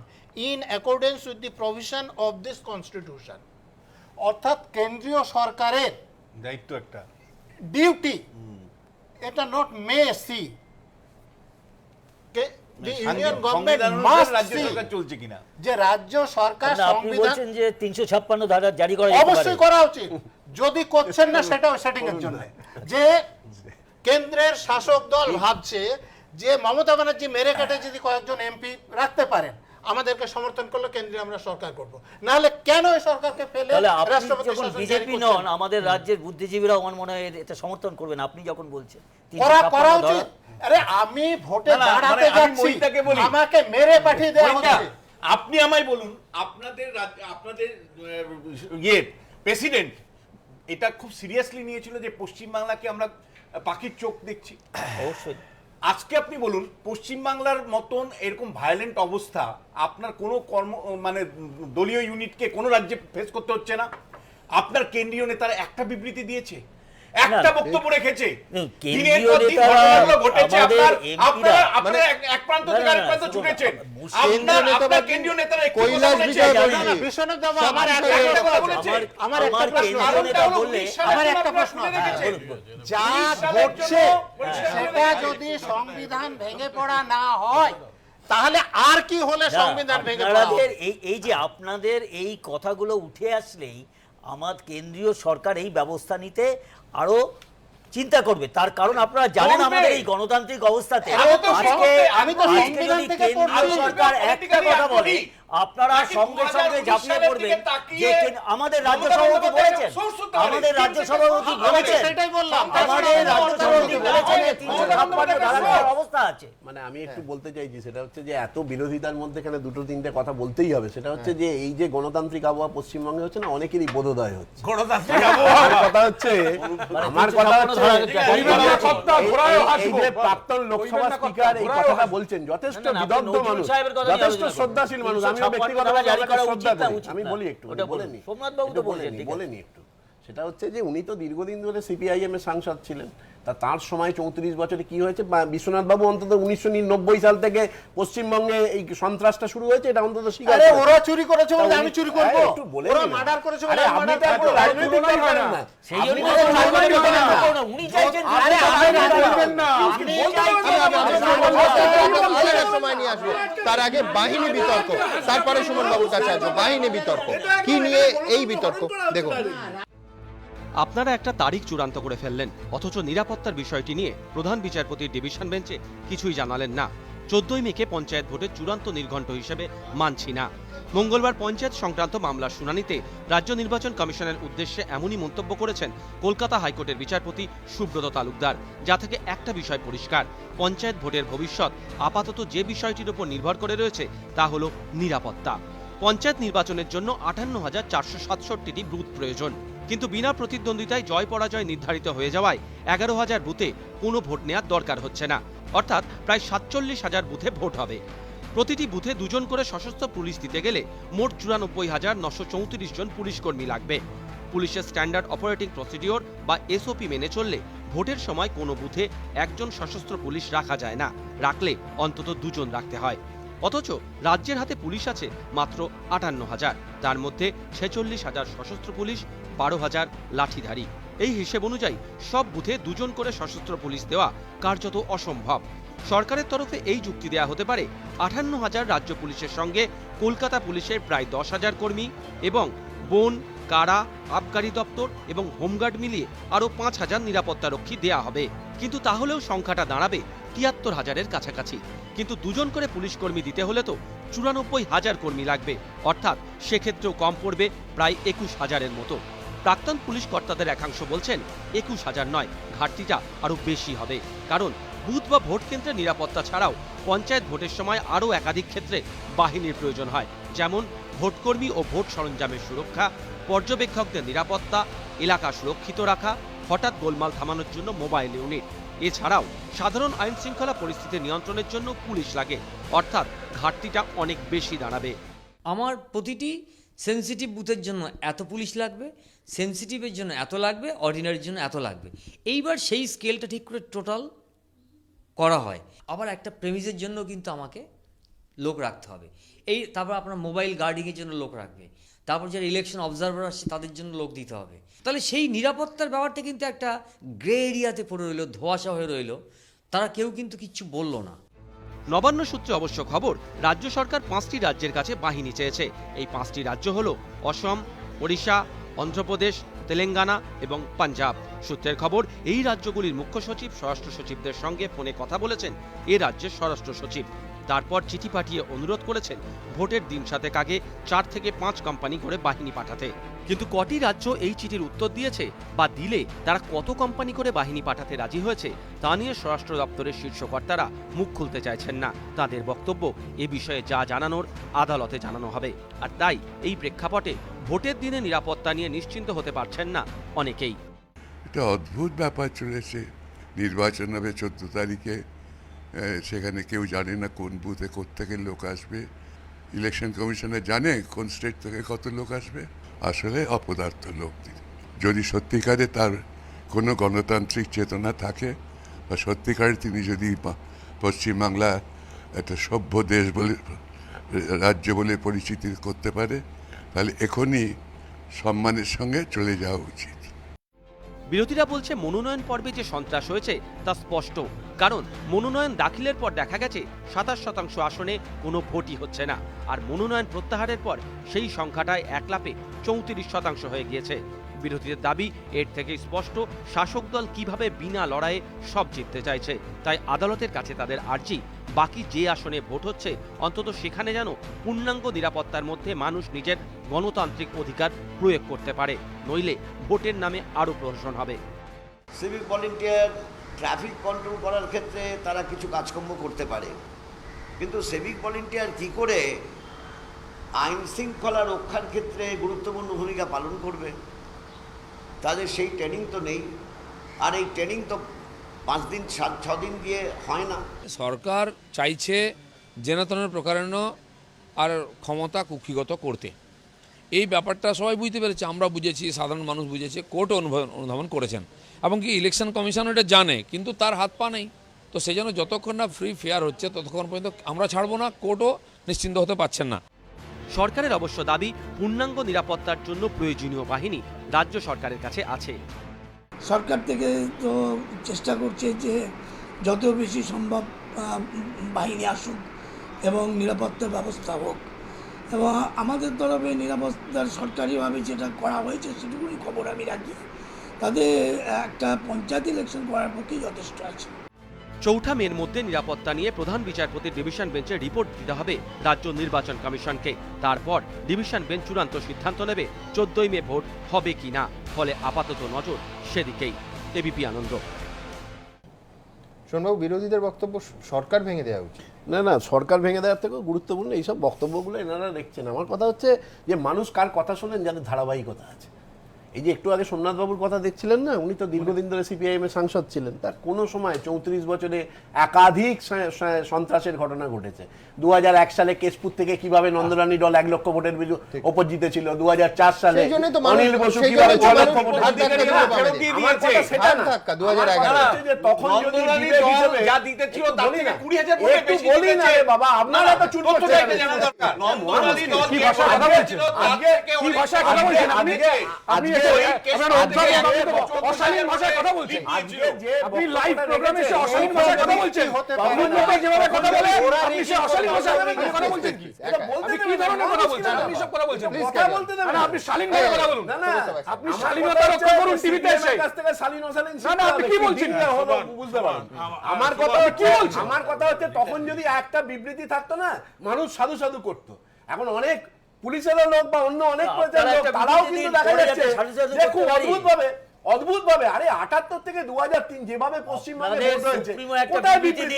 in accordance with the provision of this constitution. অর্থাৎ কেন্দ্রীয় সরকারের দায়িত্ব একটা ডিউটি, এটা not mercy, the union government must see চলছে কিনা, যে রাজ্য সরকার আপনি বলছেন যে 356 ধারা জারি করা অবশ্যই করা উচিত, যদি করছেন না সেটাও সেটিং এর জন্য। যে কেন্দ্রের শাসক দল ভাবছে যে মমতা ব্যানার্জি মেরে কেটে যদি কয়েকজন এমপি রাখতে পারেন আমাদেরকে সমর্থন করলে কেন্দ্রে আমরা সরকার করব, নাহলে কেন এই সরকারকে ফেলে রাষ্ট্রপতি যখন বিজেপি নন আমাদের রাজ্যের বুদ্ধিজীবীরাও আমার মনে হয় এটা সমর্থন করবেন, আপনি যখন বলছেন করা উচিত। আরে আমি ভোটে দাঁড়াতে যাচ্ছি, আমাকে মেরে পাঠিয়ে দেওয়া হচ্ছে। আপনি আমায় বলুন, আপনাদের প্রেসিডেন্ট এটা খুব সিরিয়াসলি নিয়েছিল যে পশ্চিমবাংলাকে আমরা পাখির চোখ দেখছি? অবশ্যই। আজকে আপনি বলুন, পশ্চিমবাংলার মতন এরকম ভায়োলেন্ট অবস্থা আপনার কোনো মানে দলীয় ইউনিটকে কোনো রাজ্যে ফেস করতে হচ্ছে না? আপনার কেন্দ্রীয় নেতারা একটা বিবৃতি দিয়েছে, একটা বক্তব্য রেখেছে, দিনের পর দিন ঘটনাগুলো ঘটেছে, আপনারা এক প্রান্ত থেকে আরেক প্রান্ত ছুটেছেন, আপনার কেন্দ্রীয় নেতারা কৈলাস বিজয় বলছে, বিশ্বনাথ বাবু আমার একটা প্রশ্ন, যা ঘটছে সেটা যদি সংবিধান ভেঙে পড়া না হয় তাহলে আর কি হলে সংবিধান ভেঙে পড়া? এই যে আপনাদের এই কথাগুলো উঠে আসলেই আমার কেন্দ্রীয় সরকার এই ব্যবস্থা নিতে আরো চিন্তা করবে, তার কারণ আপনারা জানেন আমাদের এই গণতান্ত্রিক অবস্থাতে কেন্দ্রীয় সরকার একটা কথা বলে আপনারা সঙ্গে সঙ্গে ঝাঁপিয়ে পড়বেন। যে আমাদের রাজ্য সভাপতি বলেছেন, আমাদের রাজ্য সভাপতি বলেছেন, আমাদের রাজ্য সভাপতি বলেছেন 356 ধারার অবস্থা আছে। মানে আমি একটু বলতে চাইছি সেটা হচ্ছে যে এত বিরোধিতার মধ্যে এখানে দুটো তিনটে কথা বলতেই হবে। সেটা হচ্ছে যে এই যে গণতান্ত্রিক আবহাওয়া পশ্চিমবঙ্গে হচ্ছে না, অনেকেরই বোধোদয় হচ্ছে। গণতান্ত্রিক আবহাওয়া কথা হচ্ছে, আমার কথা হচ্ছে এই যে প্রাক্তন লোকসভা স্পিকার এই কথাটা বলছেন, যথেষ্ট বিদগ্ধ মানুষ, যথেষ্ট শ্রদ্ধাশীল মানুষ, আমি ব্যক্তিগতভাবে শ্রদ্ধা করি। আমি বলি একটু, বলেনি সোমনাথ বাবু তো বলেনি একটু, সেটা হচ্ছে যে উনি তো দীর্ঘদিন ধরে সিপিআইএম এর সাংসদ ছিলেন, তা তার সময় 34 বছরে কি হয়েছে, বিশ্বনাথ বাবু অন্তত 1990 সাল থেকে পশ্চিমবঙ্গে এই সন্ত্রাসটা শুরু হয়েছে, এটা অন্তত স্বীকার আরে করেছে। ওরা চুরি করেছে বলে আমি চুরি করব, একটু বলে ওরা দিন। মার্ডার করেছে আরে বলে আমি আপনি মার্ডার তো একটু করব। রাজনৈতিক দল করেন না। সেই আপনি জন্য তো রাজনৈতিক দল করেন না। উনি চাইছেন আরে আপনি রাজনৈতিক না, আপনি সময় নিয়ে আসবো, তার আগে বাহিনী বিতর্ক, তারপরে সুমন বাবুর কাছে আসবো। বাহিনী বিতর্ক কি নিয়ে এই বিতর্ক দেখুন। আপনারা একটা তারিখ চূড়ান্ত করে ফেললেন, অথচ নিরাপত্তার বিষয়টি নিয়ে প্রধান বিচারপতির ডিভিশন বেঞ্চে কিছুই জানালেন না। 14ই মেকে পঞ্চায়েত ভোটের চূড়ান্ত নির্ঘণ্ট হিসেবে মানছি না। মঙ্গলবার পঞ্চায়েত সংক্রান্ত মামলার শুনানিতে রাজ্য নির্বাচন কমিশনের উদ্দেশ্যে এমনই মন্তব্য করেছেন কলকাতা হাইকোর্টের বিচারপতি সুব্রত তালুকদার, যা থেকে একটা বিষয় পরিষ্কার, পঞ্চায়েত ভোটের ভবিষ্যৎ আপাতত যে বিষয়টির উপর নির্ভর করে রয়েছে তা হল নিরাপত্তা। পঞ্চায়েত নির্বাচনের জন্য 58,467টি বুথ প্রয়োজন, কিন্তু বিনা প্রতিদ্বন্দ্বিতায় জয় পরাজয় নির্ধারিত হয়ে যাওয়ায় 11,000 বুথে কোনো ভোট নেওয়ার দরকার হচ্ছে না, অর্থাৎ প্রায় 47,000 বুথে ভোট হবে। প্রতিটি বুথে 2 জন করে সশস্ত্র পুলিশ দিতে গেলে মোট 94,934 জন পুলিশ কর্মী লাগবে। পুলিশের স্ট্যান্ডার্ড অপারেটিং প্রসিডিওর বা এসওপি মেনে চললে ভোটের সময় কোনো বুথে 1 জন সশস্ত্র পুলিশ রাখা যায় না, রাখলে অন্তত 2 জন রাখতে হয়। অথচ রাজ্যের হাতে পুলিশ আছে মাত্র 58,000, তার মধ্যে 46,000 সশস্ত্র পুলিশ, 12,000 লাঠিধারী। এই হিসেব অনুযায়ী সব বুথে 2 জন করে সশস্ত্র পুলিশ দেওয়া কার্যত অসম্ভব। সরকারের তরফে এই যুক্তি দেওয়া হতে পারে, 58,000 রাজ্য পুলিশের সঙ্গে কলকাতা পুলিশের প্রায় 10,000 কর্মী এবং বন, কারা, আবগারি দপ্তর এবং হোমগার্ড মিলিয়ে আরও 5,000 নিরাপত্তারক্ষী দেয়া হবে। কিন্তু তাহলেও সংখ্যাটা দাঁড়াবে 73,000-এর কাছাকাছি। কিন্তু 2 জন করে পুলিশ কর্মী দিতে হলে তো 94,000 কর্মী লাগবে, অর্থাৎ সেক্ষেত্রেও কম পড়বে প্রায় 21,000-এর মতো। প্রাক্তন পুলিশ কর্তাদের একাংশ বলছেন 21,000 নয়, ঘাটতিটা আরও বেশি হবে, কারণ বুথ বা ভোট কেন্দ্রের নিরাপত্তা ছাড়াও পঞ্চায়েত ভোটের সময় আরও একাধিক ক্ষেত্রে বাহিনীর প্রয়োজন হয়, যেমন ভোটকর্মী ও ভোট সরঞ্জামের সুরক্ষা, পর্যবেক্ষকদের নিরাপত্তা, এলাকা সুরক্ষিত রাখা, হঠাৎ গোলমাল থামানোর জন্য মোবাইল ইউনিট। এছাড়াও সাধারণ আইন শৃঙ্খলা পরিস্থিতি নিয়ন্ত্রণের জন্য পুলিশ লাগে, অর্থাৎ ঘাটতিটা অনেক বেশি দাঁড়াবে। আমার প্রতিটি সেনসিটিভ বুথের জন্য এত পুলিশ লাগবে, সেনসিটিভের জন্য এত লাগবে, অর্ডিনারির জন্য এত লাগবে। এইবার সেই স্কেলটা ঠিক করে টোটাল করা হয়। আবার একটা প্রেমিসের জন্য কিন্তু আমাকে লোক রাখতে হবে। তারপর আপনার মোবাইল গার্ডিংয়ের জন্য লোক রাখবে, তারপর যারা ইলেকশন অবজারভার আসছে তাদের জন্য লোক দিতে হবে। তাহলে সেই নিরাপত্তার ব্যাপারটা কিন্তু একটা গ্রে এরিয়াতে পড়ে রইল, ধোঁয়াশা হয়ে রইল, তারা কেউ কিন্তু কিচ্ছু বলল না। নবান্ন সূত্রে অবশ্য খবর, রাজ্য সরকার 5টি রাজ্যের কাছে বাহিনী চেয়েছে। এই 5টি রাজ্য হল অসম, ওড়িশা, অন্ধ্রপ্রদেশ, তেলেঙ্গানা এবং পাঞ্জাব। সূত্রের খবর, এই রাজ্যগুলির মুখ্য সচিব স্বরাষ্ট্র সচিবদের সঙ্গে ফোনে কথা বলেছেন এ রাজ্যের স্বরাষ্ট্র সচিব। তারপর চিঠি পাঠিয়ে অনুরোধ করেছেন ভোটের দিন 7 আগে 4 থেকে 5 কোম্পানি করে বাহিনী পাঠাতে। কিন্তু কটি রাজ্য এই চিঠির উত্তর দিয়েছে বা দিলে তারা কত কোম্পানি করে বাহিনী পাঠাতে রাজি হয়েছে তা নিয়ে স্বরাষ্ট্র দপ্তরের শীর্ষ কর্তারা মুখ খুলতে চাইছেন না। তাদের বক্তব্য, এ বিষয়ে যা জানানোর আদালতে জানানো হবে। আর তাই এই প্রেক্ষাপটে ভোটের দিনে নিরাপত্তা নিয়ে নিশ্চিন্ত হতে পারছেন না অনেকেই। এটা অদ্ভুত ব্যাপার চলেছে। নির্বাচন হবে 14 তারিখে, সেখানে কেউ জানে না কোন বুথে কোত্থেকে লোক আসবে। ইলেকশন কমিশনে জানে কোন স্টেট থেকে কত লোক আসবে। আসলে অপদার্থ লোক। যদি সত্যিকারে তার কোনো গণতান্ত্রিক চেতনা থাকে বা সত্যিকারে তিনি যদি পশ্চিমবাংলা একটা সভ্য দেশ বলে, রাজ্য বলে পরিচিতি করতে পারে, তাহলে এখনই সম্মানের সঙ্গে চলে যাওয়া উচিত। বিরোধীরা বলছে মনোনয়ন পর্বে যে সন্ত্রাস হয়েছে তা স্পষ্ট, কারণ মনোনয়ন দাখিলের পর দেখা গেছে 27% আসনে কোনো ভোটই হচ্ছে না, আর মনোনয়ন প্রত্যাহারের পর সেই সংখ্যাটায় 1 লাফে 34% হয়ে গিয়েছে। বিরোধীদের দাবি, এর থেকে স্পষ্ট শাসক দল কিভাবে বিনা লড়াইয়ে সব জিততে চাইছে। তাই আদালতের কাছে তাদের আর্জি, বাকি যে আসনে ভোট হচ্ছে অন্তত সেখানে যেন পূর্ণাঙ্গ নিরাপত্তার মধ্যে মানুষ নিজের গণতান্ত্রিক অধিকার প্রয়োগ করতে পারে, নইলে ভোটের নামে আরও প্রহসন হবে। সিভিক ভলেন্টিয়ার ট্রাফিক কন্ট্রোল করার ক্ষেত্রে তারা কিছু কাজকর্ম করতে পারে, কিন্তু সিভিক ভলেন্টিয়ার কী করে আইন শৃঙ্খলা রক্ষার ক্ষেত্রে গুরুত্বপূর্ণ ভূমিকা পালন করবে, তাদের সেই ট্রেনিং তো নেই। আর এই ট্রেনিং তো 5 দিন 6 দিন দিয়ে হয় না। সরকার চাইছে জেনাতনের প্রকারান্য আর ক্ষমতা কুক্ষিগত করতে। এই ব্যাপারটা সবাই বুঝতে পেরেছে, আমরা বুঝেছি, সাধারণ মানুষ বুঝেছে, কোর্টও অনুধাবন করেছেন। এবং কি ইলেকশন কমিশন এটা জানে, কিন্তু তার হাত পা নেই। তো সেই জন্য যতক্ষণ না ফ্রি ফেয়ার হচ্ছে ততক্ষণ পর্যন্ত আমরা ছাড়বো না, কোর্টও নিশ্চিন্ত হতে পারছেন না। সরকারের অবশ্য দাবি পূর্ণাঙ্গ নিরাপত্তার জন্য প্রয়োজনীয় বাহিনী রাজ্য সরকারের কাছে আছে। সরকার থেকে তো চেষ্টা করছে যে যত বেশি সম্ভব বাহিনী আসুক এবং নিরাপত্তার ব্যবস্থা হোক, এবং আমাদের তরফে নিরাপত্তার সরকারিভাবে যেটা করা হয়েছে সেটুকুনি খবর আমি রাখি। তাদের একটা পঞ্চায়েত ইলেকশন করার পক্ষেই যথেষ্ট আছে। 4 মের মধ্যে নিরাপত্তা নিয়ে প্রধান বিচারপতির ডিভিশন বেঞ্চে রিপোর্ট দিতে হবে রাজ্য নির্বাচন কমিশনকে। তারপর ডিভিশন বেঞ্চ চূড়ান্ত সিদ্ধান্ত নেবে 14 মে ভোট হবে কি না। ফলে আপাতত নজর সেদিকেই। এবিপি আনন্দ। শোনবাবু, বিরোধীদের বক্তব্য সরকার ভেঙে দেওয়া উচিত। না না, সরকার ভেঙে দেওয়ার থেকেও গুরুত্বপূর্ণ এইসব বক্তব্যগুলো এনারা দেখছেন। আমার কথা হচ্ছে যে মানুষ কার কথা শোনেন, যাদের ধারাবাহিকতা আছে। এই যে একটু আগে সোমনাথবাবুর কথা দেখছিলেন না, উনি তো দীর্ঘদিন ধরে সিপিআইএম এর সাংসদ ছিলেন। তার কোনো সময় 34 বছরে একাধিক সন্ত্রাসের ঘটনা ঘটেছে। 2001 সালে কেশপুর থেকে কিভাবে নন্দরানী দল 1 লক্ষ ভোটের ওপর জিতেছিল, 2004 সালে অনিল বসু কিভাবে 6 লক্ষ ভোটের তখন যদি যা দিতেছিল তার থেকে 20,000 ভোটে বেশি জিতেছে। বাবা আপনারা তো চুপ করছেন। নন্দরানী দল কি ভাষা কথা বলছেন? আজকে কি ভাষা কথা বলছেন আপনি? আপনি অশালীন ভাষায় কথা বলছেন। আপনি লাইভ প্রোগ্রামে এসে অশালীন ভাষায় কথা বলছেন। আপনি যেভাবে কথা বলেন আপনি সে অশালীন ভাষায় কথা বলছেন কি? আপনি কি ধরনের কথা বলছেন? আপনি সব কথা বলছেন। কথা বলতে দেন না, আপনি শালীন ভাবে কথা বলুন। না না, আপনি শালীনতা রক্ষা করুন টিভিতে এসে। কাছ থেকে শালীন অশালীন না না, আপনি কি বলছেন বুঝতে পারেন। আমার কথা কি বলছেন? আমার কথা হচ্ছে তখন যদি একটা বিবৃতি থাকতো না, মানুষ সাধু সাধু করতো। এখন অনেক পুলিশের লোক বা অন্য অনেক লোক তারাও কিন্তু দেখা যাচ্ছে যে খুব অদ্ভুত ভাবে আরে 78 থেকে 2003 যেভাবে পশ্চিমবঙ্গে ভোট হয়েছে, কোথায় বিবৃতি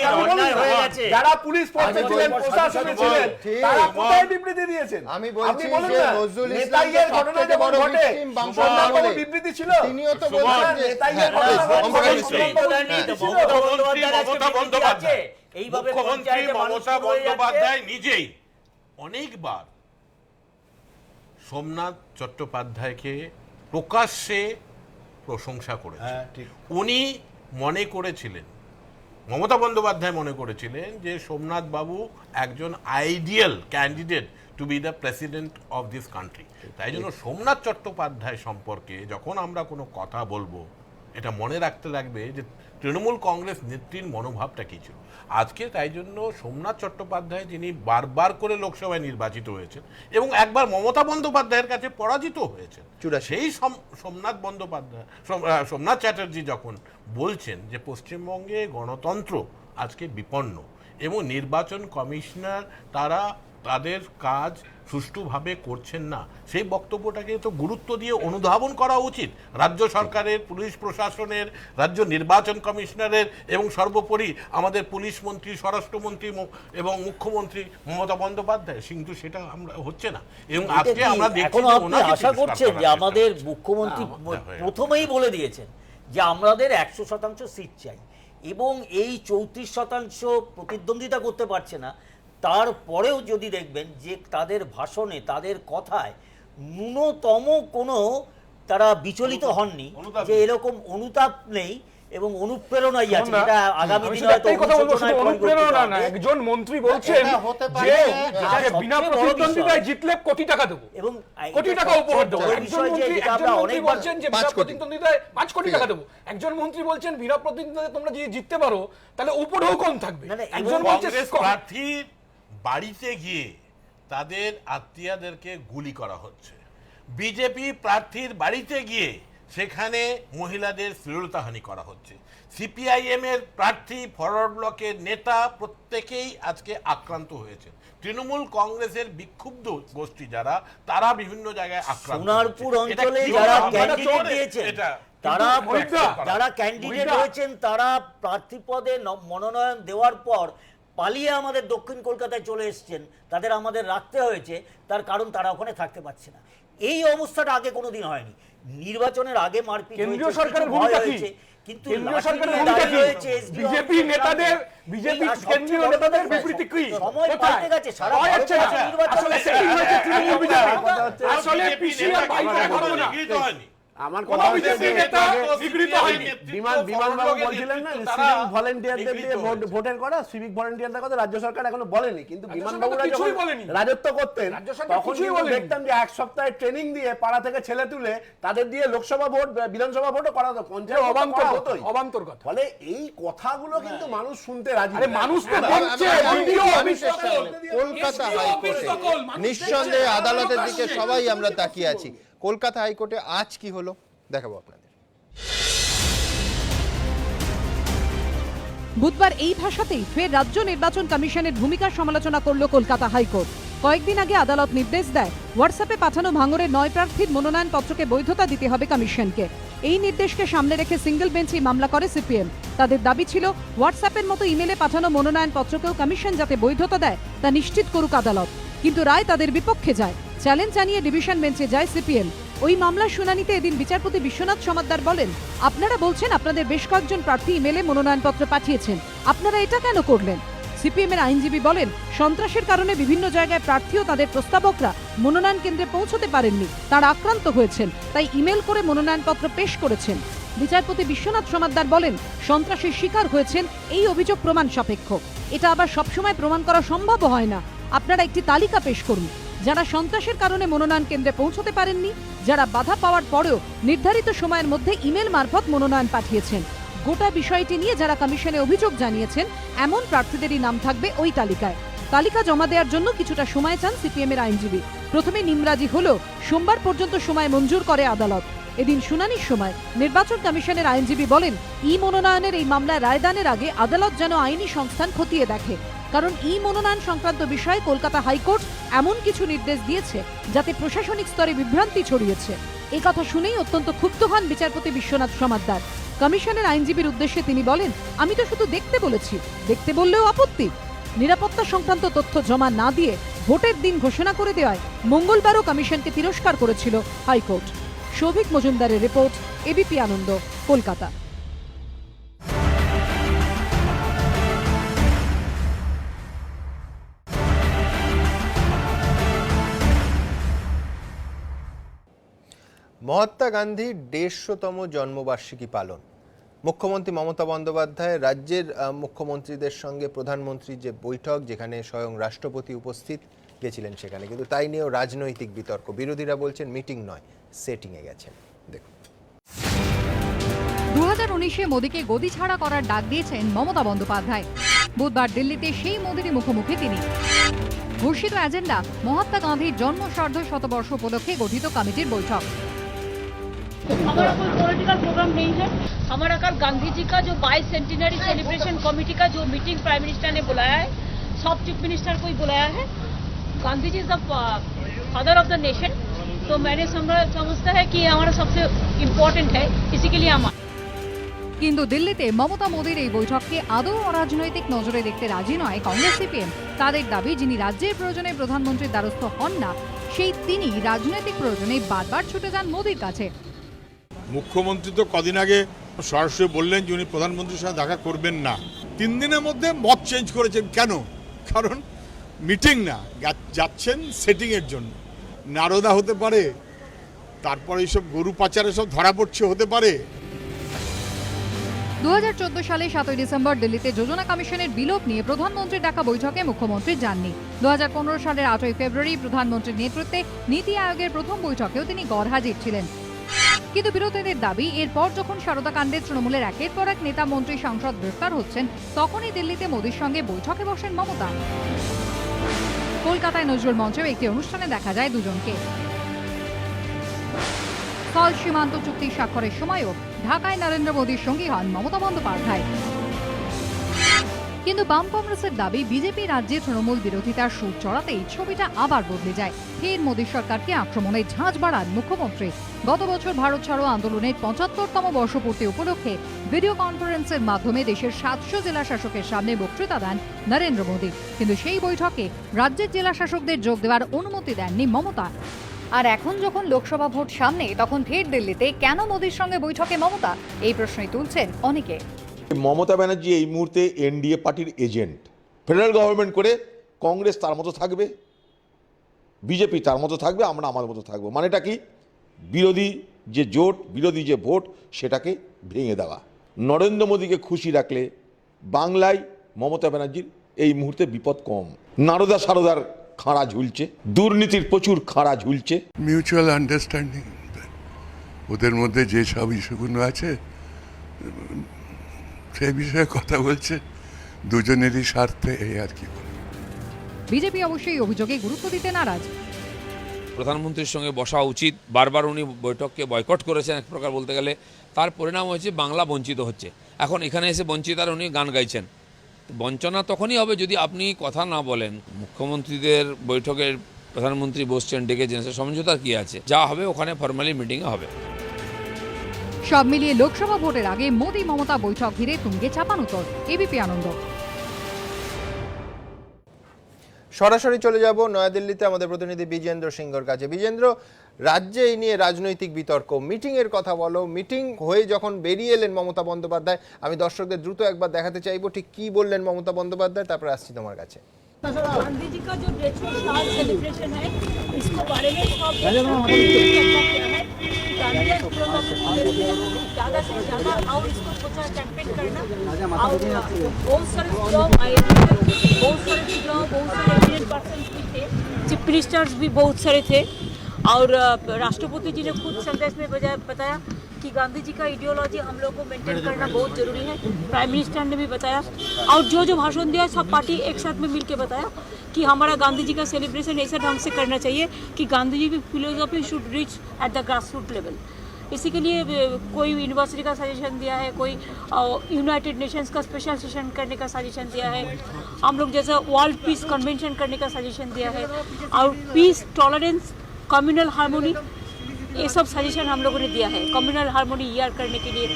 হয়ে গেছে? যারা পুলিশ ফোর্সে ছিলেন, প্রশাসনে ছিলেন, তারা কোথায় বিবৃতি দিয়েছেন? আমি বলছি যে নজরুল ইসলামের ঘটনা যে বড় ভিকটিম বামপন্থা বলে বিবৃতি ছিল, তিনিও তো বলছেন যে নেতাইয়ের মুখ্যমন্ত্রী মমতা বন্দ্যোপাধ্যায় নিজেই অনেকবার সোমনাথ চট্টোপাধ্যায়কে প্রকাশ্যে প্রশংসা করেছেন। উনি মনে করেছিলেন, মমতা বন্দ্যোপাধ্যায় মনে করেছিলেন যে সোমনাথ বাবু একজন ideal candidate to B the president of this country. তাই জন্য সোমনাথ চট্টোপাধ্যায় সম্পর্কে যখন আমরা কোনো কথা বলবো, এটা মনে রাখতে লাগবে যে তৃণমূল কংগ্রেস নেত্রীর মনোভাবটা কী ছিল আজকে। তাই জন্য সোমনাথ চট্টোপাধ্যায়, যিনি বারবার করে লোকসভায় নির্বাচিত হয়েছেন এবং একবার মমতা বন্দ্যোপাধ্যায়ের কাছে পরাজিত হয়েছেন, সেই সোমনাথ চ্যাটার্জি যখন বলছেন যে পশ্চিমবঙ্গে গণতন্ত্র আজকে বিপন্ন এবং নির্বাচন কমিশনার তারা তাদের কাজ সুষ্ঠুভাবে করছেন না, সেই বক্তব্যটাকে তো গুরুত্ব দিয়ে অনুধাবন করা উচিত রাজ্য সরকারের, পুলিশ প্রশাসনের, রাজ্য নির্বাচন কমিশনারের এবং সর্বোপরি আমাদের পুলিশ মন্ত্রী, স্বরাষ্ট্রমন্ত্রী এবং মুখ্যমন্ত্রী মমতা বন্দ্যোপাধ্যায়। কিন্তু সেটা আমরা হচ্ছে না এবং আজকে আমরা দেখছি আশা করছেন যে আমাদের মুখ্যমন্ত্রী প্রথমেই বলে দিয়েছেন যে আমাদের 100% সিট চাই এবং এই 34% প্রতিদ্বন্দ্বিতা করতে পারছে না। তারপরেও যদি দেখবেন যে তাদের ভাষণে, তাদের কথায় ন্যূনতম কোনো তারা বিচলিত হননি, যে এরকম অনুতাপ নেই এবং অনুপ্রেরণাই আছে, যেটা আগামী দিনে হয়তো অনুপ্রেরণা না। একজন মন্ত্রী বলছেন যে বিনা প্রতিদ্বন্দ্বিতায় জিতলে কোটি টাকা দেব এবং কোটি টাকা উপহার দেব। একজন মন্ত্রী বলছেন যে বিনা প্রতিদ্বন্দ্বিতায় 5 কোটি টাকা দেব। একজন মন্ত্রী বলছেন বিনা প্রতিদ্বন্দ্বিতায় তোমরা যদি জিততে পারো তাহলে উপরেও কম থাকবে। একজন বলছেন প্রার্থী বাড়িতে গিয়ে তাদের আত্মীয়দেরকে গুলি করা হচ্ছে, বিজেপি প্রার্থীর বাড়িতে গিয়ে সেখানে মহিলাদের শ্লীলতাহানি করা হচ্ছে, সিপিআইএম এর প্রার্থী, ফরওয়ার্ড ব্লকের নেতা প্রত্যেকেই আজকে আক্রান্ত হয়েছে, তৃণমূল কংগ্রেসের বিক্ষুব্ধ গোষ্ঠী যারা, তারা বিভিন্ন জায়গায় আক্রান্ত। সোনারপুর অঞ্চলে যারা ক্যান্ডিডেট দিয়েছেন, যারা ক্যান্ডিডেট হয়েছেন, তারা প্রার্থী পদে মনোনয়ন দেওয়ার পর পালিয়ে আমাদের দক্ষিণ কলকাতায় চলে এসেছেন, তাদের আমাদের রাখতে হয়েছে, তার কারণ তারা ওখানে থাকতে পারছে না। এই অবস্থাটা আগে কোনোদিন হয়নি। নির্বাচনের আগে মারপিট কেন্দ্রীয় সরকারের ভূমিকা কি? কিন্তু কেন্দ্রীয় সরকারের ভূমিকা কি? বিজেপি নেতাদের, বিজেপি কেন্দ্রীয় নেতাদের বিবৃতি কি? সময় পাল্টে গেছে, সারা ভারতে নির্বাচন আসলে সেটিং হয়েছে তৃণমূল বিজেপি, আসলে পিসিআর বাইরে ঘটনা। আমার কথা হচ্ছে যে বিমানবাবু বলছিলেন না সিভিক ভলেন্টিয়ারদের দিয়ে ভোটের করা, সিভিক ভলেন্টিয়ারদের কথা রাজ্য সরকার এখনো বলেনি, কিন্তু বিমানবাবুরা যখন রাজত্ব করতেন তখন দেখতাম যে এক সপ্তাহে ট্রেনিং দিয়ে পাড়া থেকে ছেলে তুলে তাদের দিয়ে লোকসভা ভোট বিধানসভা ভোটও করা হতো, পঞ্চায়েত অবান্তর কথা। ফলে এই কথাগুলো কিন্তু মানুষ শুনতে রাজি। মানুষ কলকাতা হাইকোর্টে নিঃসন্দেহে আদালতের দিকে সবাই আমরা তাকিয়ে আছি। কলকাতা হাইকোর্টে আজ কি হলো দেখাবো আপনাদের। বুধবার এই ভাষাতেই ফের রাজ্য নির্বাচন কমিশনের ভূমিকার সমালোচনা করল কলকাতা হাইকোর্ট। কয়েকদিন আগে আদালত নির্দেশ দেয় হোয়াটসঅ্যাপে পাঠানো ভাঙড়ের 9 প্রার্থীর মনোনয়নপত্রকে বৈধতা দিতে হবে কমিশনকে। এই নির্দেশকে সামনে রেখে সিঙ্গেল বেঞ্চ এই মামলা করে সিপিএম। তাদের দাবি ছিল হোয়াটসঅ্যাপের মতো ইমেলে পাঠানো মনোনয়নপত্রকেও কমিশন যাতে বৈধতা দেয় তা নিশ্চিত করুক আদালত, কিন্তু রায় তাদের বিপক্ষে যায়। চ্যালেঞ্জ জানিয়ে ডিভিশন বেঞ্চে যায় সিপিএম। ওই মামলার শুনানিতে এদিন বিচারপতি বিশ্বনাথ সমাদ্দার বলেন, আপনারা বলছেন আপনাদের বেশ কয়েকজন প্রার্থী ইমেলে মনোনয়নপত্র পাঠিয়েছেন, আপনারা এটা কেন করলেন? সিপিএম এর আইনজীবী বলেন, সন্ত্রাসের কারণে বিভিন্ন জায়গায় প্রার্থী ও তাদের প্রস্তাবকরা মনোনয়ন কেন্দ্রে পৌঁছতে পারেননি, তারা আক্রান্ত হয়েছেন, তাই ইমেল করে মনোনয়নপত্র পেশ করেছেন। বিচারপতি বিশ্বনাথ সমাদ্দার বলেন, সন্ত্রাসের শিকার হয়েছেন এই অভিযোগ প্রমাণ সাপেক্ষ, এটা আবার সবসময় প্রমাণ করা সম্ভব হয় না। আপনারা একটি তালিকা পেশ করুন যারা সন্ত্রাসের কারণে মনোনয়ন কেন্দ্রে পৌঁছতে পারেননি, যারা বাধা পাওয়ার পরেও নির্ধারিত সময়ের মধ্যে ইমেল মারফত মনোনয়ন পাঠিয়েছেন। গোটা বিষয়টি নিয়ে যারা কমিশনে অভিযোগ জানিয়েছেন এমন প্রার্থীদেরই নাম থাকবে ওই তালিকায়। তালিকা জমা দেওয়ার জন্য কিছুটা সময় চান সিপিএম এর আইনজীবী। প্রথমে নিমরাজি হলেও সোমবার পর্যন্ত সময় মঞ্জুর করে আদালত। এদিন শুনানির সময় নির্বাচন কমিশনের আইনজীবী বলেন, ই মনোনয়নের এই মামলায় রায়দানের আগে আদালত যেন আইনি সংস্থান খতিয়ে দেখে, কারণ ই মনোনয়ন সংক্রান্ত বিষয়ে কলকাতা হাইকোর্ট এমন কিছু নির্দেশ দিয়েছে যাতে প্রশাসনিক স্তরে বিভ্রান্তি ছড়িয়েছে। এই কথা শুনেই অত্যন্ত ক্ষুব্ধ হন বিচারপতি বিশ্বনাথ সমাদ্দার। কমিশনের আইনজীবীর উদ্দেশ্যে তিনি বলেন, আমি তো শুধু দেখতে বলেছি, দেখতে বললেও আপত্তি? নিরাপত্তা সংক্রান্ত তথ্য জমা না দিয়ে ভোটের দিন ঘোষণা করে দেওয়ায় মঙ্গলবারও কমিশনকে তিরস্কার করেছিল হাইকোর্ট। সৌভিক মজুমদারের রিপোর্ট, এবিপি আনন্দ, কলকাতা। মহাত্মা গান্ধীর 150তম জন্মবার্ষিকী পালন। মুখ্যমন্ত্রী মমতা বন্দ্যোপাধ্যায় রাজ্যের মুখ্যমন্ত্রীদের সঙ্গে প্রধানমন্ত্রীর যে বৈঠক, যেখানে স্বয়ং রাষ্ট্রপতি উপস্থিত গেছিলেন, সেখানে কিন্তু তাই নিয়েও রাজনৈতিক বিতর্ক। বিরোধীরা বলছেন মিটিং নয়, সেটিংয়ে গেছেন। দেখুন, 2019-এ মোদীকে গদি ছাড়া করার ডাক দিয়েছেন মমতা বন্দ্যোপাধ্যায়। বুধবার দিল্লিতে সেই মোদীরই মুখোমুখি তিনি। ঘোষিত এজেন্ডা महात्मा गांधी जन्म सार्ध शतवर्ष उपलक्षे गठित कमिटिर बैठक। हमारा कोई पॉलिटिकल प्रोग्राम नहीं है। हमारा कल गांधी जी का जो 22 सेंटिनरी सेलिब्रेशन कमेटी का जो मीटिंग प्राइम मिनिस्टर ने बुलाया है, सब चीफ मिनिस्टर को ही बुलाया है। Gandhi ji is the father of the nation, तो मैंने समझता है कि हमारा सबसे इम्पोर्टेंट है, इसी के लिए हमारा। কিন্তু দিল্লিতে মমতা মোদীর এই বৈঠককে আদৌ অরাজনৈতিক নজরে দেখতে রাজি নয় কংগ্রেস সিপিএম। তাদের দাবি, যিনি রাজ্যের প্রয়োজনে প্রধানমন্ত্রীর দ্বারস্থ হন না, সেই তিনি রাজনৈতিক প্রয়োজনে বারবার ছুটে যান মোদীর কাছে। মুখ্যমন্ত্রী তো কদিন আগে সরাসরি বললেন যে উনি প্রধানমন্ত্রীর সাথে দেখা করবেন না। 3 দিনের মধ্যে মত চেঞ্জ করেছেন কেন? কারণ মিটিং না, যাচ্ছেন সেটিংয়ের জন্য। নারদা হতে পারে, তারপরে এইসব গরু পাচারে সব ধরা পড়ছে হতে পারে। 2014 সালে 7 ডিসেম্বর দিল্লিতে যোজনা কমিশনের বিলোপ নিয়ে প্রধানমন্ত্রীর ডাকা বৈঠকে মুখ্যমন্ত্রী যাননি। 2015 সালের 8 ফেব্রুয়ারি প্রধানমন্ত্রীর নেতৃত্বে নীতি আয়োগের প্রথম বৈঠকেও তিনি গরহাজির ছিলেন। কিন্তু বিরোধীদের দাবি, এরপর যখন সারদা কাণ্ডে তৃণমূলের একের পর এক নেতা, মন্ত্রী, সাংসদ গ্রেফতার হচ্ছেন, তখনই দিল্লিতে মোদীর সঙ্গে বৈঠকে বসেন মমতা। কলকাতায় নজরুল মঞ্চেও একটি অনুষ্ঠানে দেখা যায় দুজনকে। স্থল সীমান্ত চুক্তি স্বাক্ষরের সময়ও ঢাকায় নরেন্দ্র মোদীর সঙ্গী হন মমতা বন্দ্যোপাধ্যায়। কিন্তু বাম কংগ্রেসের দাবি, বিজেপি রাজ্যে তৃণমূল বিরোধিতার সুর চড়াতেই ছবিটা আবার বদলে যায়। ফের মোদী সরকারকে আক্রমণে ঝাঁঝ বাড়ান মুখ্যমন্ত্রী। গত বছর ভারত ছাড়ো আন্দোলনের 75তম বর্ষপূর্তি উপলক্ষে ভিডিও কনফারেন্সের মাধ্যমে দেশের 700 জেলা শাসকের সামনে বক্তৃতা দেন নরেন্দ্র মোদী। কিন্তু সেই বৈঠকে রাজ্যের জেলা শাসকদের যোগ দেওয়ার অনুমতি দেননি মমতা। আর এখন যখন লোকসভা ভোট সামনে, তখন ফের দিল্লিতে কেন মোদীর সঙ্গে বৈঠকে মমতা, এই প্রশ্নই তুলছেন অনেকে। মমতা ব্যানার্জি এই মুহূর্তে এনডিএ পার্টির এজেন্ট। ফেডারেল গভর্নমেন্ট করে কংগ্রেস তার মতো থাকবে, বিজেপি তার মতো থাকবে, আমরা আমার মতো থাকবো। মানেটা কি? বিরোধী যে জোট, বিরোধী যে ভোট, সেটাকে ভেঙে দেওয়া। নরেন্দ্র মোদীকে খুশি রাখলে বাংলায় মমতা ব্যানার্জির এই মুহূর্তে বিপদ কম। নারদা সারদার খাঁড়া ঝুলছে, দুর্নীতির প্রচুর খাঁড়া ঝুলছে। মিউচুয়াল আন্ডারস্ট্যান্ডিং, ওদের মধ্যে যে সব ইস্যুগুলো আছে সেই বিষয়ে কথা বলছে, দুজনেরই স্বার্থে, এই আর কি। বিজেপি অবশ্যই অভিযোগে গুরুত্ব দিতে নারাজ। প্রধানমন্ত্রীর সঙ্গে বসা উচিত, বারবার উনি বৈঠককে বয়কট করেছেন এক প্রকার বলতে গেলে। তার পরিণাম হয়েছে বাংলা বঞ্চিত হচ্ছে। এখন এখানে এসে বঞ্চিতার উনি গান গাইছেন। বঞ্চনা তখনই হবে যদি আপনি কথা না বলেন। মুখ্যমন্ত্রীদের বৈঠকের প্রধানমন্ত্রী বসছেন, ডেকেছেন, সমঝোতার কি আছে? যা হবে ওখানে ফর্মালি মিটিংয়ে হবে। সব মিলিয়ে লোকসভা ভোটের আগে মোদী মমতা বৈঠক ঘিরে তুঙ্গে চাপানুতর। এবিপি আনন্দ। সরাসরি চলে যাব নয়াদিল্লিতে আমাদের প্রতিনিধি বিজেন্দ্র সিংহর কাছে। বিজেন্দ্র, রাজ্যে এই নিয়ে রাজনৈতিক বিতর্ক, মিটিং এর কথা বলো। মিটিং হয়ে যখন বেরিয়ে এলেন মমতা বন্দ্যোপাধ্যায়, আমি দর্শকদের দ্রুত একবার দেখাতে চাইবো ঠিক কি বললেন মমতা বন্দ্যোপাধ্যায়, তারপরে আসছি তোমার কাছে। गांधी जी का जो 150 साल सेलिब्रेशन है, इसको बारे में सब ज़्यादा से ज़्यादा और इसको सोचा कैंपेन करना। बहुत सारे जॉब आए, बहुत सारे जॉब, बहुत सारे एमिनेंट पर्सन भी थे, चीफ मिनिस्टर्स भी बहुत सारे थे। और राष्ट्रपति जी ने खुद संदेश में बताया कि गांधी जी का आइडियोलॉजी हम लोग को मेंटेन करना बहुत जरूरी है। प्राइम मिनिस्टर ने भी बताया और जो भाषण दिया सब पार्टी एक साथ में मिलकर बताया कि हमारा गांधी जी का सेलिब्रेशन ऐसा ढंग से करना चाहिए कि गांधी जी की philosophy should reach at the grass root level. इसी के लिए कोई यूनिवर्सिटी का सजेशन दिया है, कोई यूनाइटेड नेशंस का स्पेशल सेशन करने का सजेशन दिया है, हम लोग जैसा वर्ल्ड पीस कन्वेंशन करने का सजेशन दिया है, और पीस, टॉलरेंस, कम्युनल हार्मोनी, ये सब सजेशन हम लोगों ने दिया है। कम्युनल हार्मोनी ईयर करने के लिए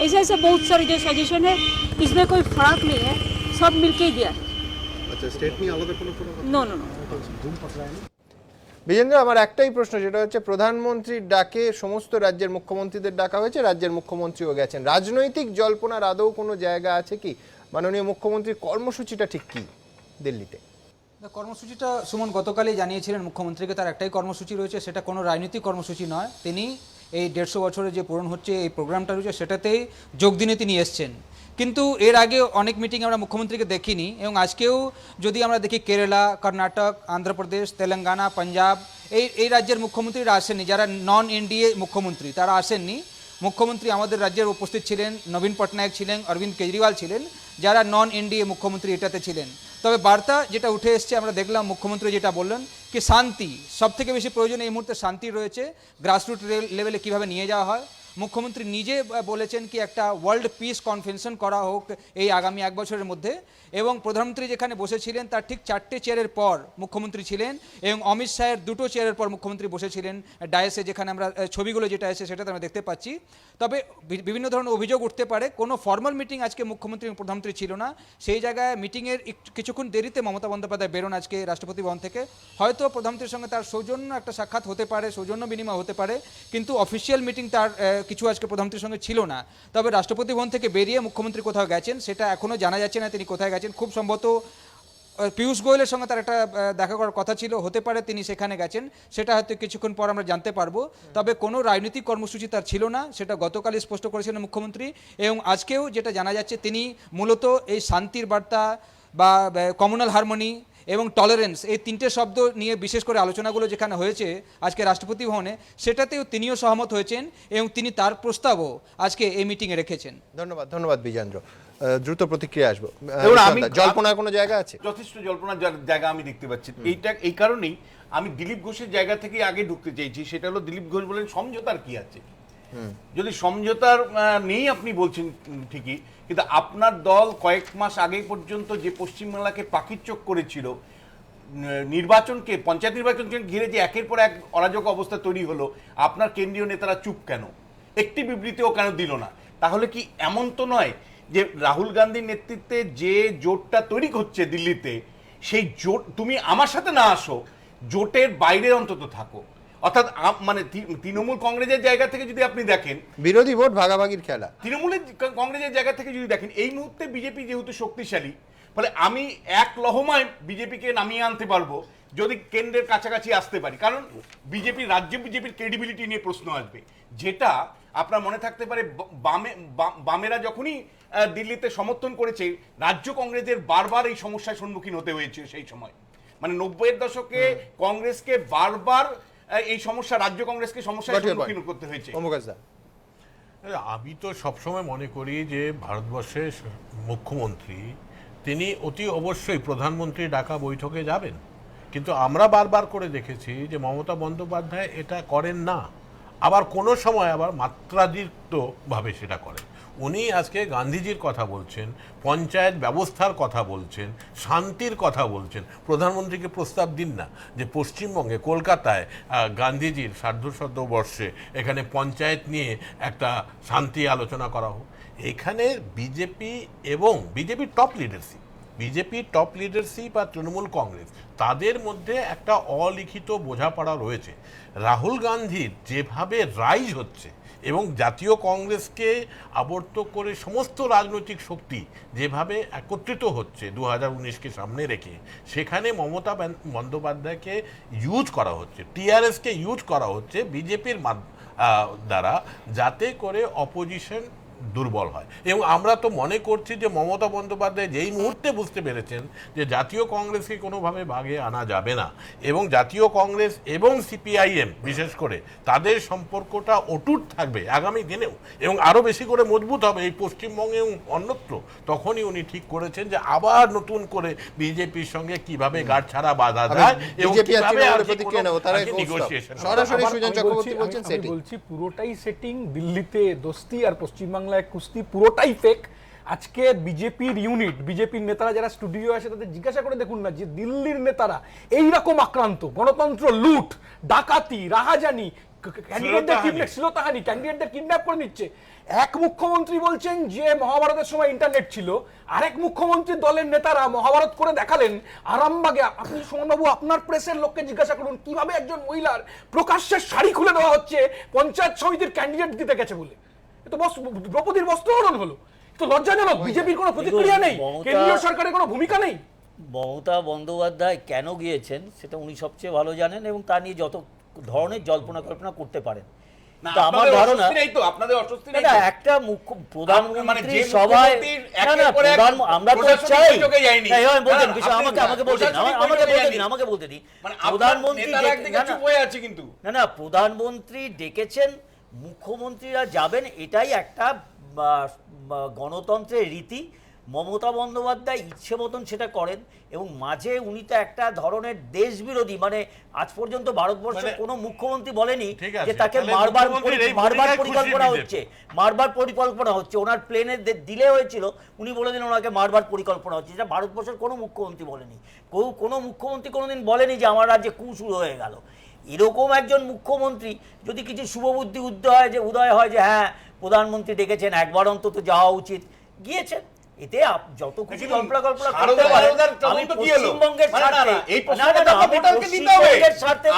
ऐसे ऐसे बहुत सारे जो सजेशन है, इसमें कोई फर्क नहीं है, सब मिलके ही दिया है। अच्छा, स्टेट में आलादा কোনো ফরক? No no no. বিজেন্দ্র, আমার একটাই প্রশ্ন, সেটা হচ্ছে প্রধানমন্ত্রীর ডাকে সমস্ত রাজ্যের মুখ্যমন্ত্রীদের ডাকা হয়েছে, রাজ্যের মুখ্যমন্ত্রীও গেছেন। রাজনৈতিক জল্পনার আদৌ কোনো জায়গা আছে কি? মাননীয় মুখ্যমন্ত্রীর কর্মসূচিটা ঠিক কি দিল্লিতে? কর্মসূচিটা সুমন গতকালই জানিয়েছিলেন মুখ্যমন্ত্রীকে, তার একটাই কর্মসূচি রয়েছে, সেটা কোনো রাজনৈতিক কর্মসূচি নয়। তিনি এই 150 বছরে যে পূরণ হচ্ছে এই প্রোগ্রামটা রয়েছে সেটাতেই যোগ দিনে তিনি এসছেন। কিন্তু এর আগে অনেক মিটিং আমরা মুখ্যমন্ত্রীকে দেখিনি, এবং আজকেও যদি আমরা দেখি কেরালা, কর্ণাটক, অন্ধ্রপ্রদেশ, তেলেঙ্গানা, পাঞ্জাব, এই রাজ্যের মুখ্যমন্ত্রীরা আসেননি। যারা নন এনডিএ মুখ্যমন্ত্রী তারা আসেননি। মুখ্যমন্ত্রী আমাদের রাজ্যের উপস্থিত ছিলেন, নবীন পটনায়ক ছিলেন, অরবিন্দ কেজরিওয়াল ছিলেন, যারা নন এনডিএ মুখ্যমন্ত্রী এটাতে ছিলেন। তবে বার্তা যেটা উঠে এসছে, আমরা দেখলাম মুখ্যমন্ত্রী যেটা বললেন কি শান্তি সবথেকে বেশি প্রয়োজন এই মুহূর্তে, শান্তি রয়েছে। গ্রাসরুট লেভেলে কীভাবে নিয়ে যাওয়া হয়, মুখ্যমন্ত্রী নিজে বলেছেন কি একটা ওয়ার্ল্ড পিস কনফারেন্স করা হোক এই আগামী 1 বছরের মধ্যে। এবং প্রধানমন্ত্রী যেখানে বসেছিলেন তার ঠিক 4টে চেয়ারের পর মুখ্যমন্ত্রী ছিলেন, এবং অমিত শাহের 2টো চেয়ারের পর মুখ্যমন্ত্রী বসেছিলেন ডায়াসে, যেখানে আমরা ছবিগুলো যেটা এসে সেটাতে আমরা দেখতে পাচ্ছি। তবে বিভিন্ন ধরনের অভিযোগ উঠতে পারে, কোনো ফর্মাল মিটিং আজকে মুখ্যমন্ত্রী এবং প্রধানমন্ত্রী ছিল না। সেই জায়গায় মিটিংয়ের কিছুক্ষণ দেরিতে মমতা বন্দ্যোপাধ্যায় বেরোন আজকে রাষ্ট্রপতি ভবন থেকে। হয়তো প্রধানমন্ত্রীর সঙ্গে তার সৌজন্য একটা সাক্ষাৎ হতে পারে, সৌজন্য বিনিময় হতে পারে, কিন্তু অফিসিয়াল মিটিং তার কিছু আজকে প্রধানমন্ত্রীর সঙ্গে ছিল না। তবে রাষ্ট্রপতি ভবন থেকে বেরিয়ে মুখ্যমন্ত্রী কোথাও গেছেন সেটা এখনও জানা যাচ্ছে না তিনি কোথায় গেছেন। খুব সম্ভবত পীযূষ গোয়েলের সঙ্গে তার একটা দেখা করার কথা ছিল, হতে পারে তিনি সেখানে গেছেন, সেটা হয়তো কিছুক্ষণ পর আমরা জানতে পারবো। তবে কোনো রাজনৈতিক কর্মসূচি তার ছিল না, সেটা গতকালই স্পষ্ট করেছিলেন মুখ্যমন্ত্রী। এবং আজকেও যেটা জানা যাচ্ছে তিনি মূলত এই শান্তির বার্তা বা কমিউনাল হারমোনি এবং টলারেন্স, এই 3টে শব্দ নিয়ে বিশেষ করে আলোচনাগুলো যেখানে হয়েছে আজকে রাষ্ট্রপতি ভবনে, সেটাতেও তিনিও সহমত হয়েছেন এবং তিনি তার প্রস্তাবও আজকে এই মিটিংয়ে রেখেছেন। ধন্যবাদ বিজেন্দ্র। দ্রুত প্রতিক্রিয়া আসবো। আমি জল্পনার কোনো জায়গা আছে? যথেষ্ট জল্পনার জায়গা আমি দেখতে পাচ্ছি। এইটা এই কারণেই আমি দিলীপ ঘোষের জায়গা থেকে আগে ঢুকতে চাইছি। সেটা হলো দিলীপ ঘোষ বলেন সমঝোতার কি আছে। যদি সমঝোতার নেই আপনি বলছেন ঠিকই, কিন্তু আপনার দল কয়েক মাস আগে পর্যন্ত যে পশ্চিমবাংলাকে পাখির চোখ করেছিল, নির্বাচনকে, পঞ্চায়েত নির্বাচনকে ঘিরে যে একের পর এক অরাজক অবস্থা তৈরি হলো, আপনার কেন্দ্রীয় নেতারা চুপ কেন? একটি বিবৃতিও কেন দিল না? তাহলে কি এমন তো নয় যে রাহুল গান্ধীর নেতৃত্বে যে জোটটা তৈরি হচ্ছে দিল্লিতে, সেই জোট তুমি আমার সাথে না আসো, জোটের বাইরে অন্তত থাকো। অর্থাৎ মানে তৃণমূল কংগ্রেসের জায়গা থেকে যদি আপনি দেখেন, বিরোধী ভোট ভাগাভাগির খেলা। তৃণমূলের কংগ্রেসের জায়গা থেকে যদি দেখেন, এই মুহূর্তে বিজেপি যেহেতু শক্তিশালী, ফলে আমি এক লহমায় বিজেপিকে নামিয়ে আনতে পারবো, যদি কেন্দ্রের কাছাকাছি আসতে পারি, কারণ বিজেপি রাজ্য বিজেপির ক্রেডিবিলিটি নিয়ে প্রশ্ন আসবে, যেটা আপনার মনে থাকতে পারে বামেরা যখনই দিল্লিতে সমর্থন করেছে, রাজ্য কংগ্রেসের বারবার এই সমস্যার সম্মুখীন হতে হয়েছে সেই সময়। মানে 90-এর দশকে কংগ্রেসকে বারবার এই সমস্যা, রাজ্য কংগ্রেসকে সমস্যার সম্মুখীন করতে হয়েছে। আমি তো সবসময় মনে করি যে ভারতবর্ষের মুখ্যমন্ত্রী তিনি অতি অবশ্যই প্রধানমন্ত্রী ডাকা বৈঠকে যাবেন, কিন্তু আমরা বারবার করে দেখেছি যে মমতা বন্দ্যোপাধ্যায় এটা করেন না, আবার কোনো সময় আবার মাত্রাতিরিক্তভাবে সেটা করেন। উনি আজকে গান্ধীজির কথা বলছেন, পঞ্চায়েত ব্যবস্থার কথা বলছেন, শান্তির কথা বলছেন। প্রধানমন্ত্রীকে প্রস্তাব দিন না যে পশ্চিমবঙ্গে কলকাতায় গান্ধীজির সার্ধশতবর্ষে এখানে পঞ্চায়েত নিয়ে একটা শান্তি আলোচনা করা হোক। এখানে বিজেপি এবং বিজেপির টপ লিডারশিপ আর তৃণমূল কংগ্রেস, তাদের মধ্যে একটা অলিখিত বোঝাপড়া রয়েছে। রাহুল গান্ধীর যেভাবে রাইজ হচ্ছে এবং জাতীয় কংগ্রেসকে আবর্ত করে সমস্ত রাজনৈতিক শক্তি যেভাবে একত্রিত হচ্ছে 2019কে সামনে রেখে, সেখানে মমতা বন্দ্যোপাধ্যায়কে ইউজ করা হচ্ছে, টিআরএসকে ইউজ করা হচ্ছে বিজেপির দ্বারা, যাতে করে অপোজিশন দুর্বল হয়। এবং আমরা তো মনে করছি যে মমতা বন্দ্যোপাধ্যায় যেই মুহূর্তে বুঝতে পেরেছেন যে জাতীয় কংগ্রেসকে কোনোভাবে ভাগে আনা যাবে না এবং জাতীয় কংগ্রেস এবং সিপিআইএম বিশেষ করে তাদের সম্পর্কটা অটুট থাকবে আগামী দিনেও এবং আরও বেশি করে মজবুত হবে এই পশ্চিমবঙ্গে এবং অন্যত্র, তখনই উনি ঠিক করেছেন যে আবার নতুন করে বিজেপির সঙ্গে কিভাবে গাঁটছড়া বাঁধা যায় এবং কিভাবে নেগোসিয়েশন। সরাসরি সুজন চক্রবর্তী বলছেন সেটিং। বলছি পুরোটাই সেটিং, দিল্লিতে দোস্তি আর পশ্চিমবাংলায় কুস্তি, পুরোটাই ফেক। আজকে বিজেপির ইউনিট, বিজেপির নেতারা যারা স্টুডিও আসে তাদের জিজ্ঞাসা করে দেখুন না যে দিল্লির নেতারা এইরকম আক্রান্ত, গণতন্ত্র লুট, ডাকাতি, রাহাজানি, ক্যান্ডিডেটদের কিডন্যাপ করে নিচ্ছে। এক মুখ্যমন্ত্রী বলছেন যে মহাভারতের সময় ইন্টারনেট ছিল, আরেক মুখ্যমন্ত্রী দলের নেতারা মহাভারত করে দেখালেন আরামবাগে। আপনি সুমনবাবু আপনার প্রেসের লোককে জিজ্ঞাসা করুন কিভাবে একজন মহিলার প্রকাশ্যে শাড়ি খুলে দেওয়া হচ্ছে পঞ্চায়েত সমিতির ক্যান্ডিডেট দিতে গেছে বলে। তো দ্রৌপদীর বস্ত্রহরণ হলো, তো লজ্জাজনক। বিজেপির কোনো প্রতিক্রিয়া নেই, কেন্দ্রীয় সরকারের কোনো ভূমিকা নেই। মমতা বন্দ্যোপাধ্যায় কেন গিয়েছেন সেটা উনি সবচেয়ে ভালো জানেন এবং তা নিয়ে যত ধরনের জল্পনা কল্পনা করতে পারেন। আমার ধারণা একটা প্রধানমন্ত্রী সভায় আমরা তো চাই, আমাকে বলতে দিন, প্রধানমন্ত্রী ডেকেছেন, মুখ্যমন্ত্রীরা যাবেন, এটাই একটা গণতন্ত্রের রীতি। মমতা বন্দ্যোপাধ্যায় ইচ্ছে মতন সেটা করেন এবং মাঝে উনি তো একটা ধরনের দেশবিরোধী, মানে আজ পর্যন্ত ভারতবর্ষের কোনো মুখ্যমন্ত্রী বলেনি যে তাকে মারবার পরিকল্পনা হচ্ছে, ওনার প্লেনে দিলে হয়েছিল, উনি বলে দিলেন ওনাকে মারবার পরিকল্পনা হচ্ছে। যেটা ভারতবর্ষের কোনো মুখ্যমন্ত্রী বলেনি, কোনো মুখ্যমন্ত্রী কোনোদিন বলেনি যে আমার রাজ্যে কু শুরু হয়ে গেল। এরকম একজন মুখ্যমন্ত্রী যদি কিছু শুভবুদ্ধি উদয় হয় যে হ্যাঁ প্রধানমন্ত্রী ডেকেছেন, একবার অন্তত যাওয়া উচিত, গিয়েছেন। এতে যত কিছু কল্পনা করতে পারেন, আমি পশ্চিমবঙ্গের স্বার্থে, এই প্রশ্নটা ভোটারকে দিতে হবে,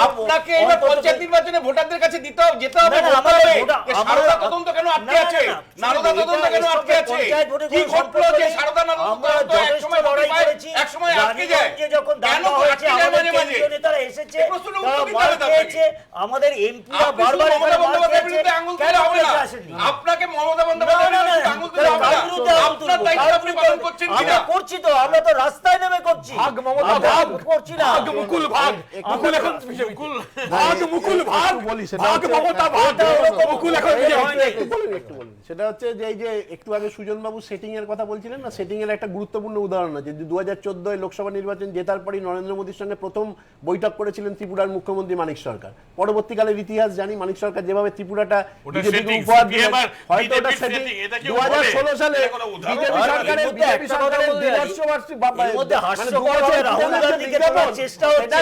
আপনাকে এবার পঞ্চায়েত নির্বাচনে ভোটারদের কাছে দিতে হবে, যেতে হবে, বলতে হবে যে সারদা তদন্ত কেন আটকে আছে, নারদা তদন্ত কেন আটকে আছে, কি ঘটলো যে সারদা তদন্ত একসময় লড়াই করেছি, একসময় আটকে যায়, যখন দাঙ্গা হয়েছে আমাদের কেন্দ্রীয় নেতারা এসেছে, তারা মার খেয়েছে, আমাদের এমপিরা বারবার এখানে মার খেয়েছে, কেন আপনারা আসেননি? আপনাকে মমতা বন্দ্যোপাধ্যায় আঙুল তুলে হবে না, আপনার দায়িত্ব আপনি পালন করছেন কিনা? করছি তো, আমরা তো রাস্তায় নেমে করছি। ভাগ মমতা ভাগ করছি না, ভাগ মুকুল ভাগ, মুকুল এখন মুকুল ভাগ, মুকুল ভাগ বলি, সেটা ভাগ মমতা ভাগ, মুকুল এখন একটু বলুন। সেটা হচ্ছে যে এই যে একটু আগে সুজন বাবু সেটিং এর কথা বলছিলেন না, সেটিং এর একটা গুরুত্বপূর্ণ উদাহরণ আছে। 2014 লোকসভা নির্বাচন জেতার পরই নরেন্দ্র মোদীর সঙ্গে প্রথম বৈঠক করেছিলেন ত্রিপুরার মুখ্যমন্ত্রী মানিক সরকার। পরবর্তীকালের ইতিহাস জানি, মানিক সরকার যেভাবে ত্রিপুরাটা বিজেপিকে উপহার দিলেন, হয়তো ওটা সেটিং। 2016 সালে বিজেপি সরকারের 150 বার্ষিক চেষ্টা হচ্ছে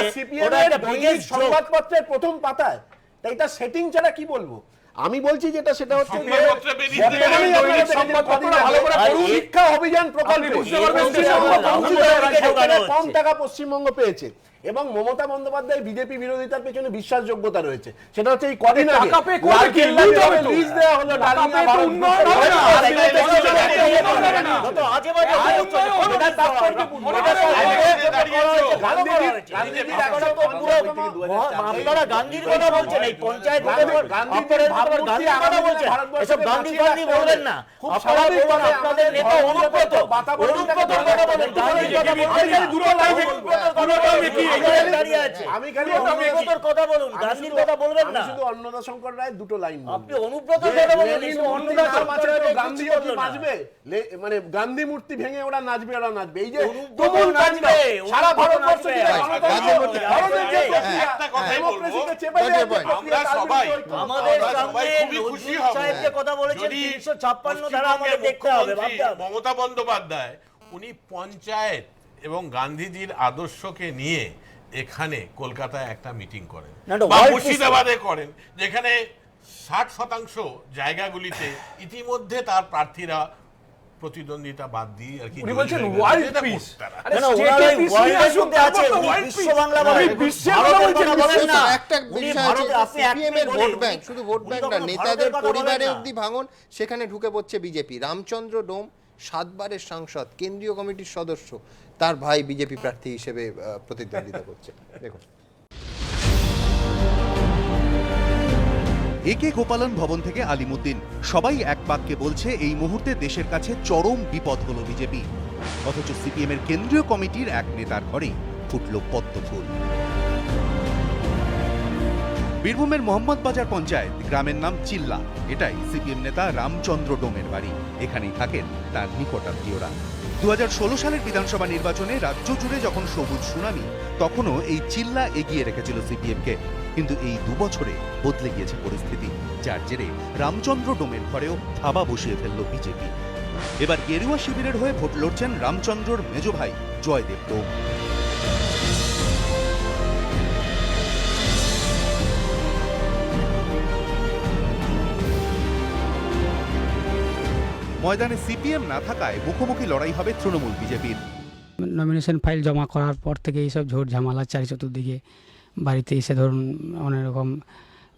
সংবাদপত্রের প্রথম পাতায়, তাই এটা সেটিং ছাড়া কি বলবো। আমি বলছি যেটা সেটা হচ্ছে যে সংবাদপত্রে বেরিয়ে বর্তমানে আপনারা সংবাদপত্র দেখেছেন ভালো করে পড়ুন। শিক্ষা অভিযান প্রকল্পে বুঝতে পারবেন যে পশ্চিমবঙ্গ কম টাকা পশ্চিমবঙ্গ পেয়েছে এবং মমতা বন্দ্যোপাধ্যায় বিজেপি বিরোধিতার পেছনে বিশ্বাসযোগ্যতা রয়েছে। সেটা হচ্ছে এই কদিন আগে টাকা পে করে কি উন্নয়ন হবে তো? লিজ দেওয়া হলো ডালিয়া টাকা পে তো উন্নয়ন হবে না। যত আজে বাজে আপনারা গান্ধীর কথা বলছেন, এই পঞ্চায়েত গান্ধীর কথা বলছেন, এসব গান্ধী গান্ধী বলবেন না। আপনারা বলুন আপনাদের নেতা অনুব্রত কথা বলেন, গান্ধীর কথা বলবেন দুটো লাইনে দাঁড়িয়ে আছে। আমি খালি অনুব্রতর কথা বলুন, গান্ধীর কথা বলবেন না। শুধু অন্নদা শঙ্কর রায় দুটো লাইন আপনি অনুব্রতর কথা বলুন, অন্নদা শঙ্কর রায় গান্ধীও কি বাঁচবে? মানে গান্ধী মূর্তি ভেঙে ওরা নাচবে, ওরা নাচবে। এই যে তুমুল নাচবে সারা ভারতবর্ষ জুড়ে আমরা সবাই আমাদের খুবই খুশি হব কথা বলেছেন 356 ধারা আমাদের দেখতে হবে। মমতা বন্দ্যোপাধ্যায় উনি পঞ্চায়েত এবং গান্ধীজির আদর্শকে নিয়ে এখানে কলকাতায় একটা মিটিং করেন বা মুর্শিদাবাদে করেন, যেখানে 60% জায়গাগুলিতে ইতিমধ্যে তার প্রার্থীরা প্রতিদ্বন্দ্বিতা বাদ দিয়ে আর কি বলছেন ওয়ার্ল্ড পিস। একটা বিষয় আছে, সিপিএম এর ভোট ব্যাংক, শুধু ভোট ব্যাংক না, নেতাদের পরিবারে অবধি ভাঙন, সেখানে ঢুকে পড়ছে বিজেপি। রামচন্দ্র ডোম 7 বারের সাংসদ, কেন্দ্রীয় কমিটির সদস্য, তার ভাই বিজেপি প্রার্থী হিসেবে প্রতিদ্বন্দ্বিতা করছে। দেখুন, একে গোপালন ভবন থেকে আলিমুদ্দিন, সবাই এক বাক্যে বলছে এই মুহূর্তে দেশের কাছে চরম বিপদ হলো বিজেপি। অথচ সিপিএম এর কেন্দ্রীয় কমিটির এক নেতার ঘরেই ফুটল পদ্মফুল। বীরভূমের মোহাম্মদ বাজার পঞ্চায়েত, গ্রামের নাম চিল্লা। এটাই সিপিএম নেতা রামচন্দ্র ডোমের বাড়ি। এখানেই থাকেন তার নিকটাত্মীয়রা। 2016 সালের বিধানসভা নির্বাচনে রাজ্য জুড়ে যখন সবুজ সুনামি, তখনও এই চিল্লা এগিয়ে রেখেছিল সিপিএমকে। কিন্তু এই 2 বছরে বদলে গিয়েছে পরিস্থিতি, যার জেরে রামচন্দ্র ডোমের ঘরেও থাবা বসিয়ে ফেলল বিজেপি। এবার গেরুয়া শিবিরের হয়ে ভোট লড়ছেন রামচন্দ্রর মেজ ভাই জয়দেব ডোম। ময়দানে সিপিএম না থাকায় মুখোমুখি লড়াই হবে তৃণমূল বিজেপির। নমিনেশন ফাইল জমা করার পর থেকে এইসব ঝোট ঝামেলা চারি চতুর্দিকে, বাড়িতে এসে ধরুন অনেক রকম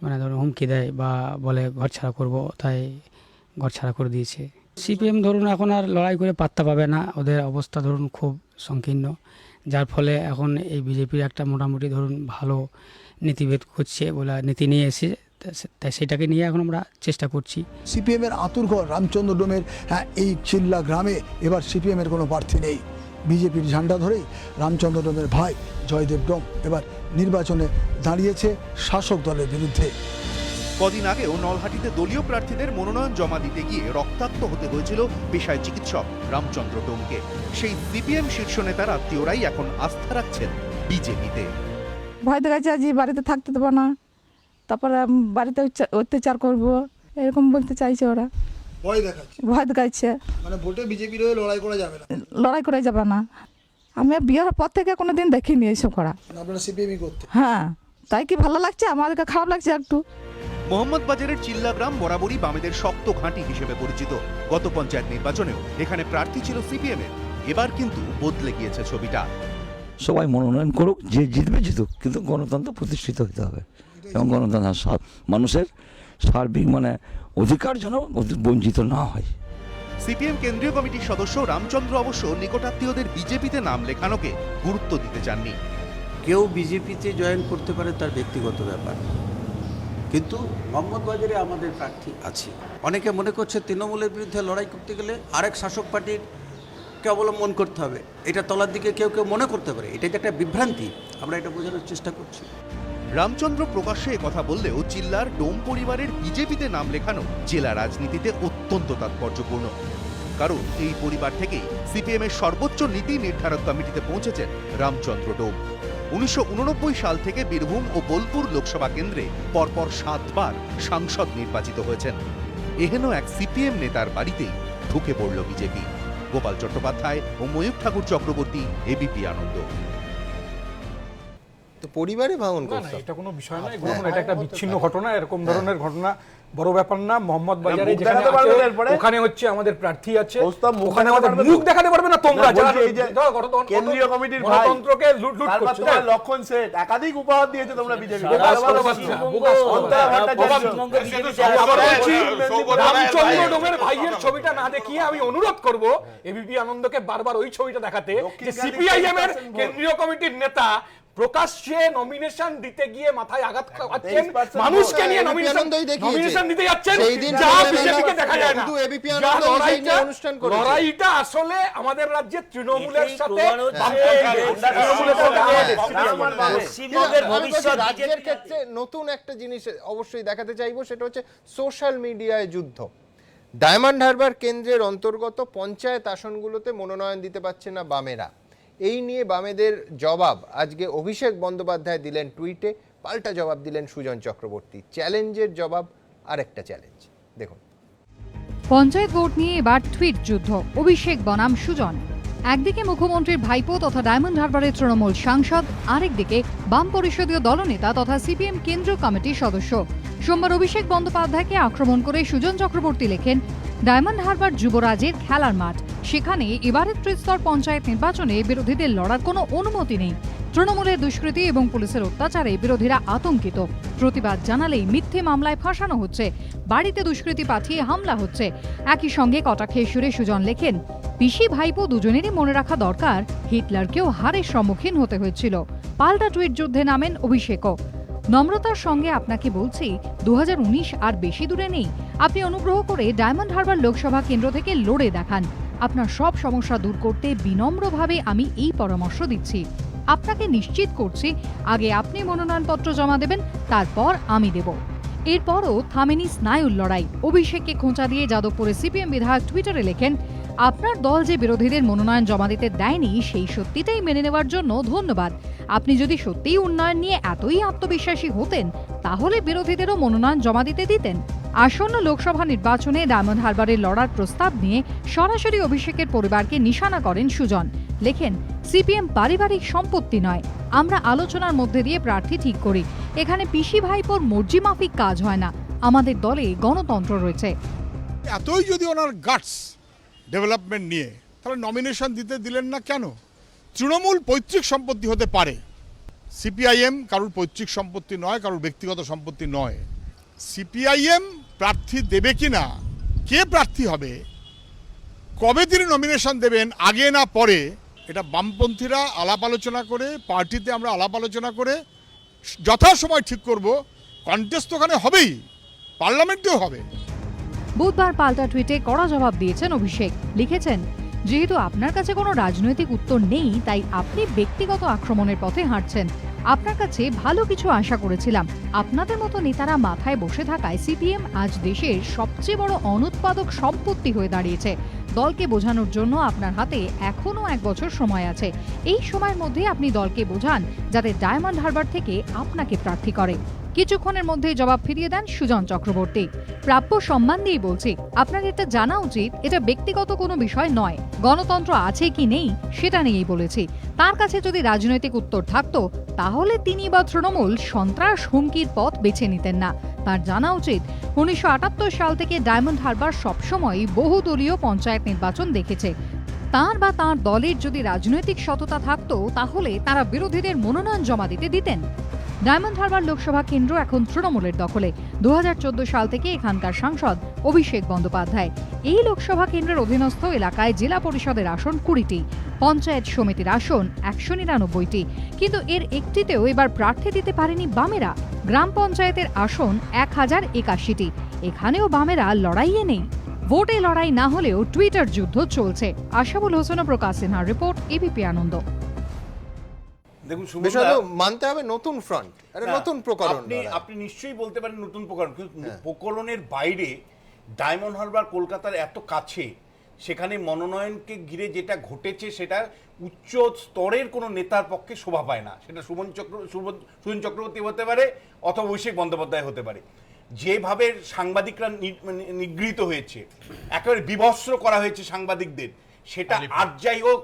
মানে ধরুন হুমকি দেয় বা বলে ঘর ছাড়া করবো, তাই ঘর ছাড়া করে দিয়েছে। সিপিএম ধরুন এখন আর লড়াই করে পাত্তা পাবে না, ওদের অবস্থা ধরুন খুব সংকীর্ণ, যার ফলে এখন এই বিজেপির একটা মোটামুটি ধরুন ভালো নীতিভেদ করছে বলে নীতি নিয়ে এসে, তাই সেটাকে নিয়ে এখন আমরা চেষ্টা করছি। সিপিএমের আতুরঘর রামচন্দ্র ডোমের এই চিল্লা গ্রামে এবার সিপিএমের কোনো প্রার্থী নেই। বিজেপির ঝান্ডা ধরেই রামচন্দ্র ডোমের ভাই জয়দেব ডোম এবার নির্বাচনে দাঁড়িয়েছে শাসক দলের বিরুদ্ধে। কদিন আগেও নলহাটিতে দলীয় প্রার্থীদের মনোনয়ন জমা দিতে গিয়ে রক্তাক্ত হতে হয়েছিল পেশায় চিকিৎসক রামচন্দ্র ডোমকে। সেই সিপিএম শীর্ষ নেতার আত্মীয়রাই এখন আস্থা রাখছেন বিজেপিতে। ভয় দেখাচ্ছে আজ বাড়িতে থাকতে দেবো না, তারপরে বাড়িতে অত্যাচার করব, এরকম বলতে চাইছে ওরা। ভয় দেখাচ্ছে, ভয় দেখাচ্ছে, মানে ভোটে বিজেপির হয়ে লড়াই করা যাবে না। লড়াই করা যাবে না। আমি বিয়ের পর থেকে কোনোদিন দেখিনি এইসব করা। আপনারা সিপিএমই করতে? হ্যাঁ, তাই কি ভালো লাগছে? আমাদেরকে খারাপ লাগছে একটু। মোহাম্মদ বাজারের চিল্লা গ্রাম বরাবরই বামেদের শক্ত ঘাঁটি হিসেবে পরিচিত। গত পঞ্চায়েত নির্বাচনেও এখানে প্রার্থী ছিল সিপিএম এর। এবার কিন্তু বদলে গিয়েছে ছবিটা। সবাই মনোনয়ন করুক, যে জিতবে জিতুক, কিন্তু গণতন্ত্র প্রতিষ্ঠিত হতে হবে এবং গণতন্ত্র মানুষের সার্বিক মানে অধিকার যেন বঞ্চিত না হয়। সিপিএম কেন্দ্রীয় কমিটির সদস্য রামচন্দ্র অবশ্য নিকটাত্মীয়দের বিজেপিতে নাম লেখানোকে গুরুত্ব দিতে চাননি। কেউ বিজেপিতে জয়েন করতে পারে, তার ব্যক্তিগত ব্যাপার, কিন্তু মোহাম্মদ বাজারে আমাদের প্রার্থী আছে। অনেকে মনে করছে তৃণমূলের বিরুদ্ধে লড়াই করতে গেলে আরেক শাসক পার্টিকে অবলম্বন করতে হবে, এটা তলার দিকে কেউ কেউ মনে করতে পারে। এটা যে একটা বিভ্রান্তি, আমরা এটা বোঝানোর চেষ্টা করছি। রামচন্দ্র প্রকাশ্যে কথা বললেও চিল্লার ডোম পরিবারের বিজেপিতে নাম লেখানো জেলা রাজনীতিতে অত্যন্ত তাৎপর্যপূর্ণ। কারণ এই পরিবার থেকেই সিপিএম এর সর্বোচ্চ নীতি নির্ধারক কমিটিতে পৌঁছেছেন রামচন্দ্র ডোম। 1989 সাল থেকে বীরভূম ও বোলপুর লোকসভা কেন্দ্রে পরপর 7 বার সাংসদ নির্বাচিত হয়েছেন। এহেন এক সিপিএম নেতার বাড়িতেই ঢুকে পড়ল বিজেপি। গোপাল চট্টোপাধ্যায় ও ময়ূর ঠাকুর চক্রবর্তী, এবিপি আনন্দ। তো পরিবারে ভাঙন না করছে। এটা কোনো বিষয় না, এগুলো এটা একটা বিচ্ছিন্ন ঘটনা, এরকম ধরনের ঘটনা বড় ব্যাপার না। মোহাম্মদ বাজারে যেখানে আছে, ওখানে হচ্ছে আমাদের প্রার্থী আছে, ওখানে আমাদের মুখ দেখাতে পারবে না তোমরা যারা কেন্দ্রীয় কমিটির গণতন্ত্রকে লুট করছো। লক্ষণ সেট একাধিক উপহার দিয়েছে তোমরা বিজেপি। রামচন্দ্র ডোমের ভাইয়ের ছবিটা না দেখিয়ে আমি অনুরোধ করব এবিপি আনন্দকে বারবার ওই ছবিটা দেখাতে, যে সিপিআইএম এর কেন্দ্রীয় কমিটির নেতা প্রকাশ্যে নমিনেশন দিতে গিয়ে মাথায় আঘাত পাচ্ছেন, মানুষকে নিয়ে নমিনেশন দিতে যাচ্ছেন, যা বিজেপিকে দেখা যায় না। লড়াইটা আসলে আমাদের রাজ্যে তৃণমূলের সাথে রাজ্যের ক্ষেত্রে নতুন একটা জিনিস অবশ্যই দেখাতে চাইবো, সেটা হচ্ছে সোশ্যাল মিডিয়ায় যুদ্ধ। ডায়মন্ড হারবার কেন্দ্রের অন্তর্গত পঞ্চায়েত আসনগুলোতে মনোনয়ন দিতে পারছে না বামেরা। এই নিয়ে বামেদের জবাব আজকে অভিষেক বন্দ্যোপাধ্যায় দিলেন টুইটে, পাল্টা জবাব দিলেন সুজন চক্রবর্তী। চ্যালেঞ্জের জবাব আরেকটা চ্যালেঞ্জ দেখুন। পঞ্চায়েত ভোট নিয়ে এবার টুইট যুদ্ধ, অভিষেক বনাম সুজন। একদিকে মুখ্যমন্ত্রীর ভাইপো তথা ডায়মন্ড হারবারের তৃণমূল সাংসদ, আরেকদিকে বাম পরিষদীয় দলনেতা তথা সিপিএম কেন্দ্রীয় কমিটির সদস্য। সোমবার অভিষেক বন্দ্যোপাধ্যায়কে আক্রমণ করে সুজন চক্রবর্তী লেখেন, ডায়মন্ড হারবার যুবরাজের খেলার মাঠ, সেখানে এবারের ত্রিস্তর পঞ্চায়েত নির্বাচনে বিরোধীদের লড়ার কোনো অনুমতি নেই। তৃণমূলের দুষ্কৃতী এবং পুলিশের অত্যাচারে বিরোধীরা আতঙ্কিত। প্রতিবাদ জানালেই মিথ্যে মামলায় ফাঁসানো হচ্ছে, বাড়িতে দুষ্কৃতী পাঠিয়ে হামলা হচ্ছে। একই সঙ্গে কটাক্ষের সুরে সুজন লেখেন, পিসি ভাইপো দুজনেরই মনে রাখা দরকার হিটলারকেও হারের সম্মুখীন হতে হয়েছিল। পাল্টা টুইট যুদ্ধে নামেন অভিষেকও। নম্রতার সঙ্গে আপনাকে বলছি, 2019 আর বেশি দূরে নেই। আপনি অনুগ্রহ করে ডায়মন্ড হারবার লোকসভা কেন্দ্র থেকে লড়ে দেখান। আপনার সব সমস্যা দূর করতে বিনম্রভাবে আমি এই পরামর্শ দিচ্ছি। আপনাকে নিশ্চিত করছি, আগে আপনি মনোনয়নপত্র জমা দেবেন, তারপর আমি দেব। এরপরও থামেনি স্নায়ুর লড়াই। অভিষেককে খোঁচা দিয়ে যাদবপুরে সিপিএম বিধায়ক টুইটারে লেখেন, আপনার দল যে বিরোধীদের মনোনয়ন জমা দিতে দেয়নি সেই সত্যিটাই মেনে নেওয়ার জন্য ধন্যবাদ। আপনি যদি সত্যিই উন্নয়ন নিয়ে এতই আত্মবিশ্বাসী হতেন, তাহলে বিরোধীদেরও মনোনয়ন জমা দিতে দিতেন। আসন্ন লোকসভা নির্বাচনে ডায়মন্ড হারবারের লড়ার প্রস্তাব নিয়ে সরাসরি অভিষেকের পরিবারকে নিশানা করেন সুজন। লেখেন, সিপিএম পারিবারিক সম্পত্তি নয়, আমরা আলোচনার মধ্যে দিয়ে প্রার্থী ঠিক করি। এখানে পিসি ভাইপোর মর্জি মাফিক কাজ হয় না, আমাদের দলে গণতন্ত্র রয়েছে। এতই যদি ওনার গাটস ডেভেলপমেন্ট নিয়ে, তাহলে নমিনেশন দিতে দিলেন না কেন? তৃণমূল পৈতৃক সম্পত্তি হতে পারে, সিপিআইএম কারোর পৈতৃক সম্পত্তি নয়, কারোর ব্যক্তিগত সম্পত্তি নয়। সিপিআইএম প্রার্থী দেবে কি না, কে প্রার্থী হবে, কবে তিনি নমিনেশন দেবেন, আগে না পরে, এটা বামপন্থীরা আলাপ আলোচনা করে, পার্টিতে আমরা আলাপ আলোচনা করে যথাসময় ঠিক করব। কন্টেস্ট তো ওখানে হবেই, পার্লামেন্টেও হবে। বুধবার পাল্টা টুইটে কড়া জবাব দিয়েছেন অভিষেক। লিখেছেন, যেহেতু আপনার কাছে কোনো রাজনৈতিক উত্তর নেই, তাই আপনি ব্যক্তিগত আক্রমণের পথে হাঁটছেন। আপনার কাছে ভালো কিছু আশা করেছিলাম। আপনাদের মতো নেতারা মাথায় বসে থাকায় সিপিএম আজ দেশের সবচেয়ে বড় অনুৎপাদক সম্পত্তি হয়ে দাঁড়িয়েছে। দলকে বোঝানোর জন্য আপনার হাতে এখনো 1 বছর সময় আছে। এই সময়ের মধ্যে আপনি দলকে বোঝান যাতে ডায়মন্ড হারবার থেকে আপনাকে প্রার্থী করে। কিছুক্ষণের মধ্যেই জবাব ফিরিয়ে দেন সুজন চক্রবর্তী। প্রাপ্য সম্মান দিয়ে বলছি, আপনার এটা জানা উচিত, এটা ব্যক্তিগত কোনো বিষয় নয়। গণতন্ত্র আছে কি নেই সেটা নিয়েই বলেছি। তার কাছে যদি রাজনৈতিক উত্তর থাকতো, তাহলে তিনি বা তৃণমূল সন্ত্রাস হুমকির পথ বেছে নিতেন না। তার জানা উচিত, 1978 সাল থেকে ডায়মন্ড হারবার সবসময় বহুদলীয় পঞ্চায়েত নির্বাচন দেখেছে। তার বা তার দলের যদি রাজনৈতিক সততা থাকতো, তাহলে তারা বিরোধীদের মনোনয়ন জমা দিতে দিতেন। ডায়মন্ড হারবার লোকসভা কেন্দ্র এখন তৃণমূলের দখলে। 2014 সাল থেকে এখানকার সাংসদ অভিষেক বন্দ্যোপাধ্যায়। এই লোকসভা কেন্দ্রের অধীনস্থ এলাকায় জেলা পরিষদের আসন 20টি, পঞ্চায়েত সমিতির আসন 199টি, কিন্তু এর একটিতেও এবার প্রার্থী দিতে পারেনি বামেরা। গ্রাম পঞ্চায়েতের আসন 1081টি, এখানেও বামেরা লড়াইয়ে নেই। ভোটে লড়াই না হলেও টুইটার যুদ্ধ চলছে। আশাবুল হোসেন ও প্রকাশ সিনহার রিপোর্ট, এবিপি আনন্দ। দেখুন, মানতে হবে নতুন ফ্রন্ট, নতুন প্রকরণ। আপনি নিশ্চয়ই বলতে পারেন নতুন প্রকরণ, কিন্তু প্রকরণের বাইরে ডায়মন্ড হারবার কলকাতার এত কাছে, সেখানে মনোনয়নকে ঘিরে যেটা ঘটেছে সেটা উচ্চ স্তরের কোনো নেতার পক্ষে শোভা পায় না। সেটা সুজন চক্রবর্তী হতে পারে অথবা অভিষেক বন্দ্যোপাধ্যায় হতে পারে। যেভাবে সাংবাদিকরা নিগৃহীত হয়েছে, একেবারে বিভস্ত্র করা হয়েছে সাংবাদিকদের, সেটা আর যাই হোক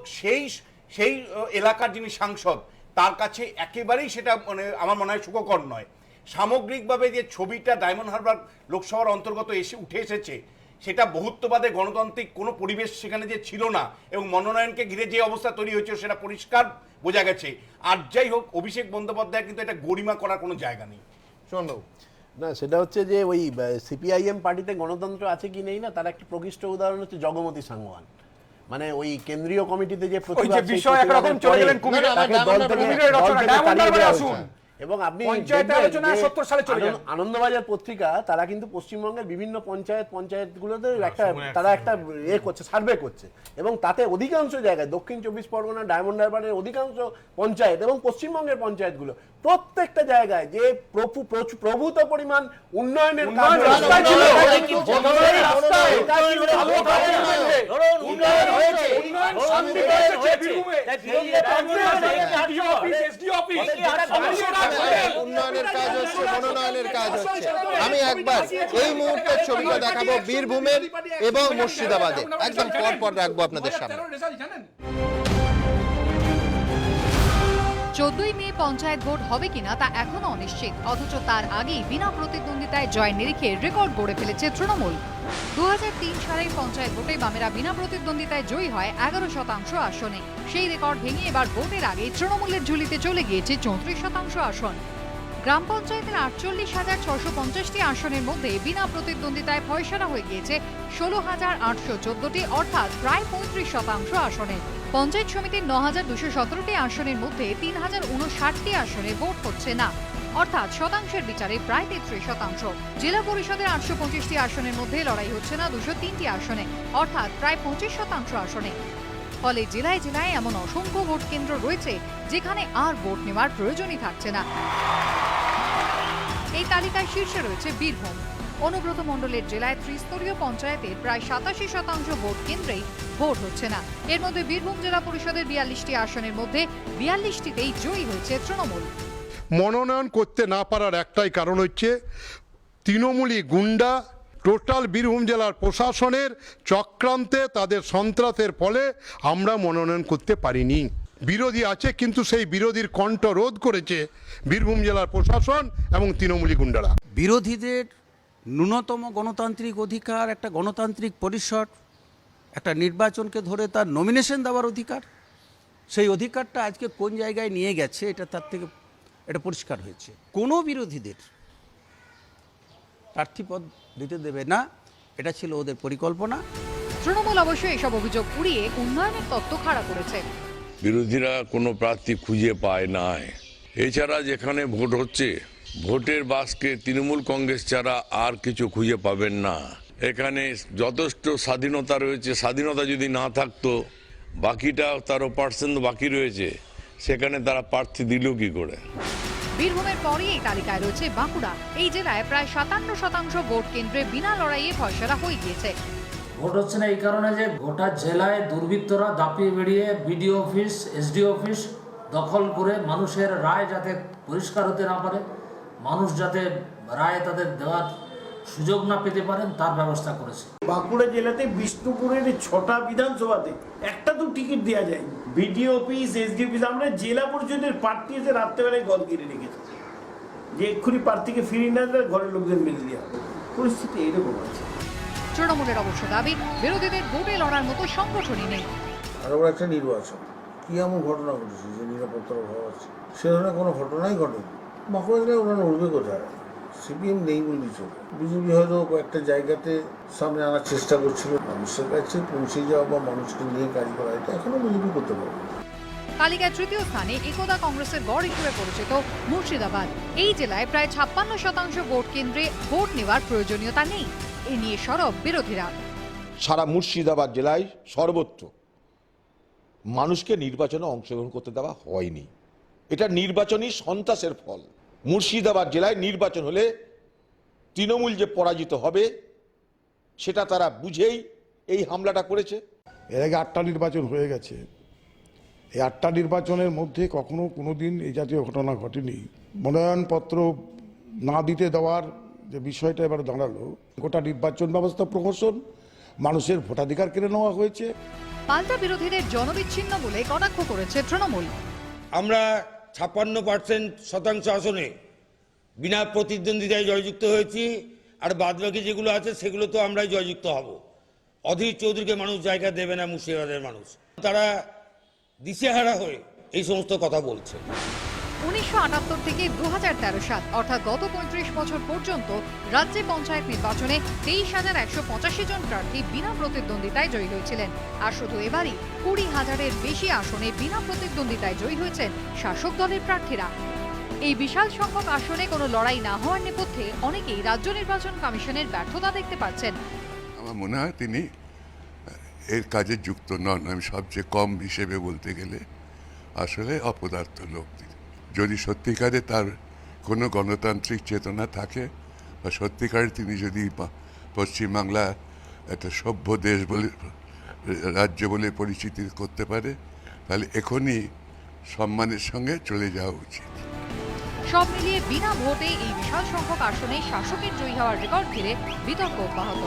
সেই এলাকার যিনি সাংসদ তার কাছে একেবারেই সেটা মানে আমার মনে হয় সুখকর নয়। সামগ্রিকভাবে যে ছবিটা ডায়মন্ড হারবার লোকসভার অন্তর্গত উঠে এসেছে, সেটা বহুত্ববাদে গণতান্ত্রিক কোনো পরিবেশ সেখানে যে ছিল না, এবং মনোনয়নকে ঘিরে যে অবস্থা তৈরি হয়েছে সেটা পরিষ্কার বোঝা গেছে। আর যাই হোক, অভিষেক বন্দ্যোপাধ্যায় কিন্তু এটা গরিমা করার কোনো জায়গা নেই। শোনো না, সেটা হচ্ছে যে ওই সিপিআইএম পার্টিতে গণতন্ত্র আছে কি নেই না, তার একটা প্রকৃষ্ট উদাহরণ হচ্ছে জগমতি সাংওয়ান। মানে ওই কেন্দ্রীয় কমিটিতে যে বিষয় একরকম চলে গেলেন এবং আপনি আনন্দবাজার পত্রিকা তারা কিন্তু পশ্চিমবঙ্গের বিভিন্ন পঞ্চায়েতগুলোতে তারা একটা করছে, সার্ভে করছে, এবং তাতে অধিকাংশ জায়গায় দক্ষিণ 24 পরগনা, ডায়মন্ড হারবারের অধিকাংশ পঞ্চায়েত এবং পশ্চিমবঙ্গের পঞ্চায়েতগুলো প্রত্যেকটা জায়গায় যে প্রভূত পরিমাণ উন্নয়নের কাজ উন্নয়নের কাজ হচ্ছে, মনোনয়নের কাজ হচ্ছে। আমি একবার এই মুহূর্তের ছবিটা দেখাবো বীরভূমের এবং মুর্শিদাবাদে, একদম পর রাখবো আপনাদের সামনে। 14ই মে পঞ্চায়েত ভোট হবে কিনা তা এখনো অনিশ্চিত, অথচ তার আগেই বিনা প্রতিদ্বন্দ্বিতায় জয়ের নিরিখে রেকর্ড গড়ে ফেলেছে তৃণমূল। 2003 সালের পঞ্চায়েত ভোটে বামেরা বিনা প্রতিদ্বন্দ্বিতায় জয়ী হয় 11% আসনে। সেই রেকর্ড ভেঙে এবার ভোটের আগে তৃণমূলের ঝুলিতে চলে গিয়েছে 34% আসন। গ্রাম পঞ্চায়েতের 48,650টি আসনের মধ্যে বিনা প্রতিদ্বন্দ্বিতায় ফয়সালা হয়ে গিয়েছে 16,814টি, অর্থাৎ প্রায় 35% আসনে। পঞ্চায়েত সমিতির 9,217টি আসনের মধ্যে 3,059টি আসনে ভোট হচ্ছে না, অর্থাৎ শতাংশের বিচারে প্রায় 33%। জেলা পরিষদের 825টি আসনের মধ্যে লড়াই হচ্ছে না 203টি আসনে, অর্থাৎ প্রায় 25% আসনে। ফলে জেলায় জেলায় এমন অসংখ্য ভোট কেন্দ্র রয়েছে যেখানে আর ভোট নেওয়ার প্রয়োজনই থাকছে না। এই তালিকায় শীর্ষে রয়েছে বীরভূম। অনুব্রত মণ্ডলের জেলায় ত্রিস্তরীয় পঞ্চায়েতের প্রায় 87% ভোট কেন্দ্রেই ভোট হচ্ছে না। এর মধ্যে বীরভূম জেলা পরিষদের 42টি আসনের মধ্যে 42টিতেই জয়ী হয়েছে তৃণমূল। মনোনয়ন করতে না পারার একটাই কারণ হচ্ছে তৃণমূলী গুন্ডা টোটাল বীরভূম জেলার প্রশাসনের চক্রান্তে, তাদের সন্ত্রাসের ফলে আমরা মনোনয়ন করতে পারিনি। বিরোধী আছে, কিন্তু সেই বিরোধীর কণ্ঠ রোধ করেছে বীরভূম জেলার প্রশাসন এবং তৃণমূলী গুন্ডারা। বিরোধীদের ন্যূনতম গণতান্ত্রিক অধিকার, একটা গণতান্ত্রিক পরিষদ, একটা নির্বাচনকে ধরে তার নমিনেশন দেওয়ার অধিকার, সেই অধিকারটা আজকে কোন জায়গায় নিয়ে গেছে এটা তার থেকে এটা পরিষ্কার হয়েছে। কোনো বিরোধীদের প্রার্থীপদ দিতে দেবে না, এটা ছিল ওদের পরিকল্পনা। তৃণমূল অবশ্যই এসব অভিযোগ উড়িয়ে উন্নয়নের তত্ত্ব খাড়া করেছে। বিরোধীরা কোনো প্রার্থী খুঁজে পায় নাই। এছাড়া যেখানে ভোট হচ্ছে, ভোটের বাক্সে তৃণমূল কংগ্রেস ছাড়া আর কিছু খুঁজে পাবেন না। এখানে যথেষ্ট স্বাধীনতা রয়েছে, স্বাধীনতা যদি না থাকতো বাকিটা 13% বাকি রয়েছে, সেখানে তারা প্রার্থী দিল কি করে? বীরভূমের পরই এই তালিকায় রয়েছে বাঁকুড়া। এই জেলায় প্রায় 57% ভোট কেন্দ্রে বিনা লড়াইয়ে ফয়সালা হয়ে গিয়েছে। ভোট হচ্ছে না এই কারণে যে গোটা জেলায় দুর্বৃত্তরা দাপিয়ে বেরিয়ে বিডিও অফিস, এসডিও অফিস দখল করে মানুষের রায় যাতে পরিষ্কার হতে না পারে, মানুষ যাতে রায় তাদের দেওয়ার সুযোগ না পেতে পারেন তার ব্যবস্থা করেছে। বাঁকুড়া জেলাতে বিষ্ণুপুরের 6টা বিধানসভাতে একটা তো টিকিট দেওয়া যায়, বিডিও অফিস, এসডি অফিস, আমরা জেলা পরিষদের প্রার্থী এসে রাত্রেবেলায় ঘর কিনে রেখেছি যে এক্ষুনি প্রার্থীকে ফিরিয়ে না দেয়, ঘরের লোকদের মেনে দেওয়া হবে। পরিস্থিতি এইরকম আছে। তৃণমূলের অবশ্য দাবি বিরোধীদের ভোটে লড়ার মতো সংগঠনই নেই। আরও একটা নির্বাচন কি এমন ঘটনা ঘটেছে যে নিরাপত্তার অভাব আছে, সে ধরনের কোনো ঘটনাই ঘটেনি। বাঁকুড়া জেলায় ওনারা উঠবে কোথায়? সিপিএম নেই বললেই চলে। বিজেপি হয়তো কয়েকটা জায়গাতে সামনে আনার চেষ্টা করছিল, মানুষের কাছে পৌঁছে যাওয়া বা মানুষকে নিয়ে কাজ করা, এটা এখনো বিজেপি করতে পারবে। তালিকায় তৃতীয় স্থানে একদা কংগ্রেসের গড় হিসেবে পরিচিত মুর্শিদাবাদ। এই জেলায় প্রায় 56% ভোট কেন্দ্রে ভোট নেওয়ার প্রয়োজনীয়তা নেই, এ নিয়ে সরব বিরোধীরা। সারা মুর্শিদাবাদ জেলায় সর্বত্র মানুষকে নির্বাচনে অংশগ্রহণ করতে দেওয়া হয়নি। এটা নির্বাচনী সন্ত্রাসের ফল। মুর্শিদাবাদ জেলায় নির্বাচন হলে তৃণমূল যে পরাজিত হবে সেটা তারা বুঝেই এই হামলাটা করেছে। এর আগে 8টা নির্বাচন হয়ে গেছে, এই 8টা নির্বাচনের মধ্যে কখনো কোনোদিন এই জাতীয় ঘটনা ঘটেনি। মনোনয়নপত্র না দিতে দেওয়ার যে বিষয়টা এবার দাঁড়ালো, গোটা নির্বাচন ব্যবস্থা প্রহসন, মানুষের ভোটাধিকার কেড়ে নেওয়া হয়েছে। পাল্টা বিরোধীদের জনবিচ্ছিন্ন বলে কটাক্ষ করেছে তৃণমূল। আমরা 56% আসনে বিনা প্রতিদ্বন্দ্বিতায় জয়যুক্ত হয়েছি, আর বাদবাকি যেগুলো আছে সেগুলো তো আমরাই জয়যুক্ত হব। অধীর চৌধুরীকে মানুষ জায়গা দেবে না, মুর্শিদাবাদের মানুষ তারা দিশেহারা হয়ে এই সমস্ত কথা বলছে। 1978 থেকে 2013 সাল অর্থাৎ গত 35 বছর পর্যন্ত রাজ্যে পঞ্চায়েত নির্বাচনে 23,185 জন প্রার্থী বিনা প্রতিদ্বন্দ্বিতায় জয়ী হয়েছিলেন। আর শুধু এবারই 20,000-এর বেশি আসনে বিনা প্রতিদ্বন্দ্বিতায় জয়ী হয়েছেন শাসক দলের প্রার্থীরা। এই বিশাল সংখ্যক আসনে কোনো লড়াই না হওয়ার নেপথ্যে অনেকেই রাজ্য নির্বাচন কমিশনের ব্যর্থতা দেখতে পাচ্ছেন। আমার মনে হয় তিনি এর কাজে যুক্ত নন। আমি সবচেয়ে কম হিসেবে বলতে গেলে আসলে অপদার্থ লোক। যদি সত্যিকারে তার কোনো গণতান্ত্রিক চেতনা থাকে বা সত্যিকারে তিনি যদি পশ্চিমবাংলা একটা সভ্য দেশ বলে, রাজ্য বলে পরিচিতি করতে পারে, তাহলে এখনই সম্মানের সঙ্গে চলে যাওয়া উচিত। সব মিলিয়ে বিনা ভোটে এই বিশাল সংখ্যক আসনে শাসকের জয়ী হওয়ার রেকর্ড ঘিরে বিতর্ক অব্যাহত।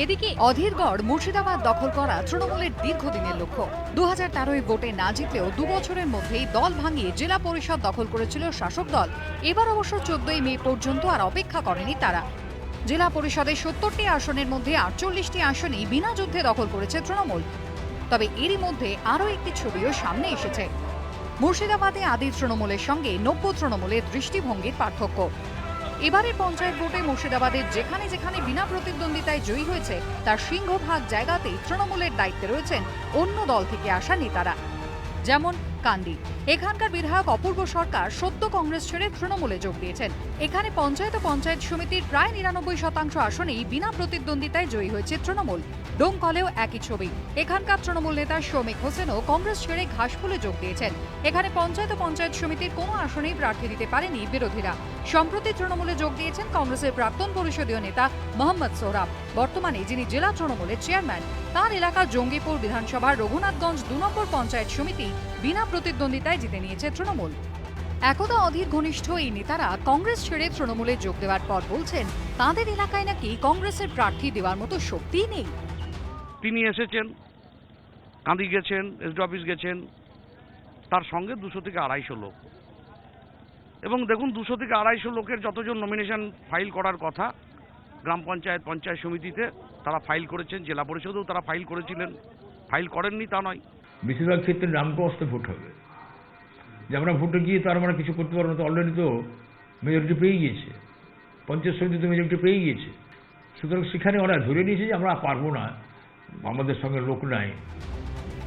এদিকে অধীরগড় মুর্শিদাবাদ দখল করা তৃণমূলের দীর্ঘদিনের লক্ষ্য। 2013 ভোটে না জিতলেও 2 বছরের মধ্যেই দল ভাঙিয়ে জেলা পরিষদ দখল করেছিল শাসক দল। এবার অবশ্য 14 মে পর্যন্ত আর অপেক্ষা করেনি তারা। জেলা পরিষদের 70টি আসনের মধ্যে 48টি আসনেই বিনা যুদ্ধে দখল করেছে তৃণমূল। তবে এরই মধ্যে আরও একটি ছবিও সামনে এসেছে। মুর্শিদাবাদে আদি তৃণমূলের সঙ্গে নব্য তৃণমূলের দৃষ্টিভঙ্গির পার্থক্য। এবারের পঞ্চায়েত ভোটে মুর্শিদাবাদের যেখানে যেখানে বিনা প্রতিদ্বন্দ্বিতায় জয়ী হয়েছে তার সিংহভাগ জায়গাতেই তৃণমূলের দায়িত্বে রয়েছেন অন্য দল থেকে আসা নেতারা। যেমন কান্দি, এখানকার বিধায়ক অপূর্ব সরকার সদ্য কংগ্রেস ছেড়ে তৃণমূলে যোগ দিয়েছেন। এখানে পঞ্চায়েত ও পঞ্চায়েত সমিতির প্রায় 99% আসনেই বিনা প্রতিদ্বন্দ্বিতায় জয়ী হয়েছে তৃণমূল। ডোমকলেও একই ছবি। এখানকার তৃণমূল নেতা শৌমিক হোসেনও কংগ্রেস ছেড়ে ঘাসফুলে যোগ দিয়েছেন। এখানে পঞ্চায়েত ও পঞ্চায়েত সমিতির কোনো আসনেই প্রার্থী দিতে পারেনি বিরোধীরা। সম্প্রতি তৃণমূলে যোগ দিয়েছেন কংগ্রেসের প্রাক্তন পরিষদীয় নেতা মোহাম্মদ সোহরাব। বর্তমানে যিনি জেলা তৃণমূলের চেয়ারম্যান, তার এলাকা জঙ্গিপুর বিধানসভার রঘুনাথগঞ্জ 2 নম্বর পঞ্চায়েত সমিতি বিনা প্রতিদ্বন্দ্বিতায় জিতে নিয়েছে তৃণমূল। একদা অধীর ঘনিষ্ঠ এই নেতারা কংগ্রেস ছেড়ে তৃণমূলে যোগ দেওয়ার পর বলছেন তাদের এলাকায় নাকি কংগ্রেসের প্রার্থী দেওয়ার মতো শক্তিই নেই। তিনি এসেছেন, কাঁদি গেছেন, এসডি অফিস গেছেন, তার সঙ্গে 200 থেকে 250 লোক। এবং দেখুন 200 থেকে 250 লোকের যতজন নমিনেশন ফাইল করার কথা গ্রাম পঞ্চায়েত পঞ্চায়েত সমিতিতে তারা ফাইল করেছেন, জেলা পরিষদেও তারা ফাইল করেছিলেন। ফাইল করেননি তা নয়, বেশিরভাগ ক্ষেত্রে নামকস্তে ভোট হবে। যে আমরা ভোটে গিয়ে তো আর আমরা কিছু করতে পারবো না, তো অলরেডি তো মেজরিটি পেয়ে গিয়েছে, পঞ্চায়েত সমিতিতে মেজরিটি পেয়ে গিয়েছে। সুতরাং সেখানে ওরা ধরে নিয়েছে যে আমরা পারবো না, আমাদের সঙ্গে লোক নাই।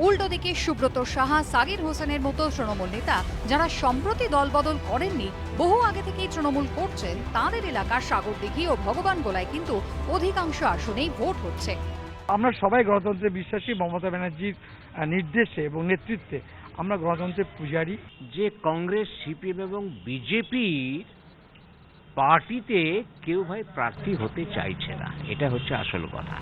উল্টো দিকে সুব্রত সাহা, সাগির হোসেনের মতো তৃণমূল নেতা যারা সম্প্রতি দলবদল করেননি, বহু আগে থেকেই তৃণমূল করছেন, তাঁদের এলাকার সাগরদিঘি ও ভগবান গোলায় কিন্তু অধিকাংশ আসনেই ভোট হচ্ছে। আমরা সবাই গণতন্ত্রে বিশ্বাসী। মমতা ব্যানার্জির নির্দেশে এবং নেতৃত্বে আমরা গণতন্ত্রের পূজারী। যে কংগ্রেস, সিপিএম এবং বিজেপি পার্টিতে কেউ ভাই প্রার্থী হতে চাইছে না, এটা হচ্ছে আসল কথা।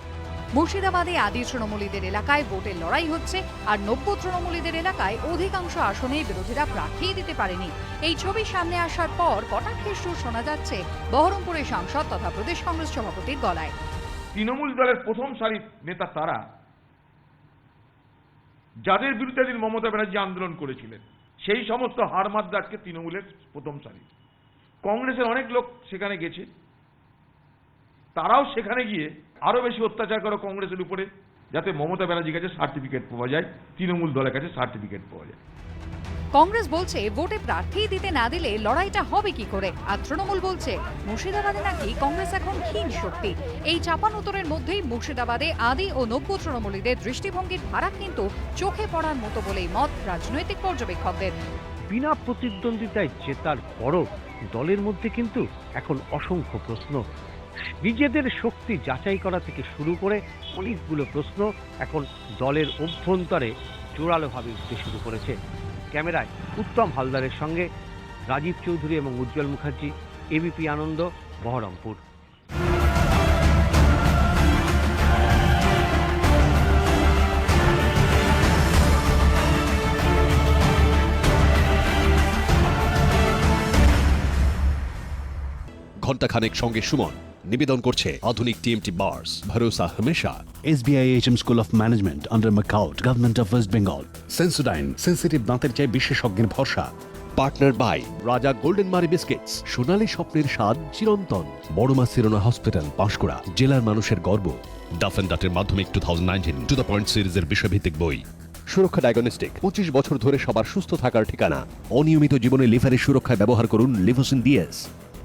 মুর্শিদাবাদে আদি তৃণমূলীদের এলাকায় ভোটের লড়াই হচ্ছে, আর নব্য তৃণমূলীদের এলাকায় অধিকাংশ আসনে বিরোধীরা প্রার্থী দিতে পারেনি। এই ছবি সামনে আসার পর কটাক্ষের সুর শোনা যাচ্ছে বহরমপুরের সাংসদ তথা প্রদেশ কংগ্রেস সভাপতির গলায়। তৃণমূল দলের প্রথম সারির নেতা তারা যাদের বিরুদ্ধে দিন মমতা ব্যানার্জি আন্দোলন করেছিলেন, সেই সমস্ত হারমাত আজকে তৃণমূলের প্রথম সারি। কংগ্রেসের অনেক লোক সেখানে গেছে, তারাও সেখানে গিয়ে আরো বেশি অত্যাচার করে কংগ্রেসের উপরে, যাতে মমতা ব্যানার্জির কাছে সার্টিফিকেট পাওয়া যায়, তৃণমূল দলের কাছে সার্টিফিকেট পাওয়া যায়। কংগ্রেস বলছে ভোটে প্রার্থী দিতে না দিলে লড়াইটা হবে কি করে, আর তৃণমূল বলছে মুর্শিদাবাদে নাকি কংগ্রেস এখন ক্ষীণ শক্তি। এই চাপানুতরের মধ্যেই মুর্শিদাবাদে আদি ও নব্য তৃণমূলীদের দৃষ্টিভঙ্গির ফারাক কিন্তু চোখে পড়ার মতো বলেই মত রাজনৈতিক পর্যবেক্ষকদের। বিনা প্রতিদ্বন্দ্বিতায় জেতার পরও দলের মধ্যে কিন্তু এখন অসংখ্য প্রশ্ন। নিজেদের শক্তি যাচাই করা থেকে শুরু করে অনেকগুলো প্রশ্ন এখন দলের অভ্যন্তরে জোরালোভাবে উঠতে শুরু করেছে। ক্যামেরায় উত্তম হালদারের সঙ্গে রাজীব চৌধুরী এবং উজ্জ্বল মুখার্জি, এবিপি আনন্দ, বহরমপুর। ঘণ্টাখানেক সঙ্গে সুমন। নিবেদন করছে আধুনিক টিএমটি বার্স, ভরসা হমেশা। SBI HM School of Management under Macaut, Government of West Bengal. Sensodyne, sensitive দাঁতের চেয়ে বিশেষজ্ঞের ভরসা। পার্টনার বাই রাজা গোল্ডেন মারি বিস্কিটস, সোনালী স্বপ্নের স্বাদ চিরন্তন। বড়মা সিরোনা হসপিটাল, পাঁশকুড়া, জেলার মানুষের গর্ব। ডাফ এন্ড ডাটের মাধ্যমিক 2019 টু দ্য পয়েন্ট সিরিজের বিষয়ভিত্তিক বই। সুরক্ষা ডায়াগনস্টিক, 25 বছর ধরে সবার সুস্থ থাকার ঠিকানা। অনিয়মিত জীবনে লিভারের সুরক্ষায় ব্যবহার করুন লিভোসিন DS।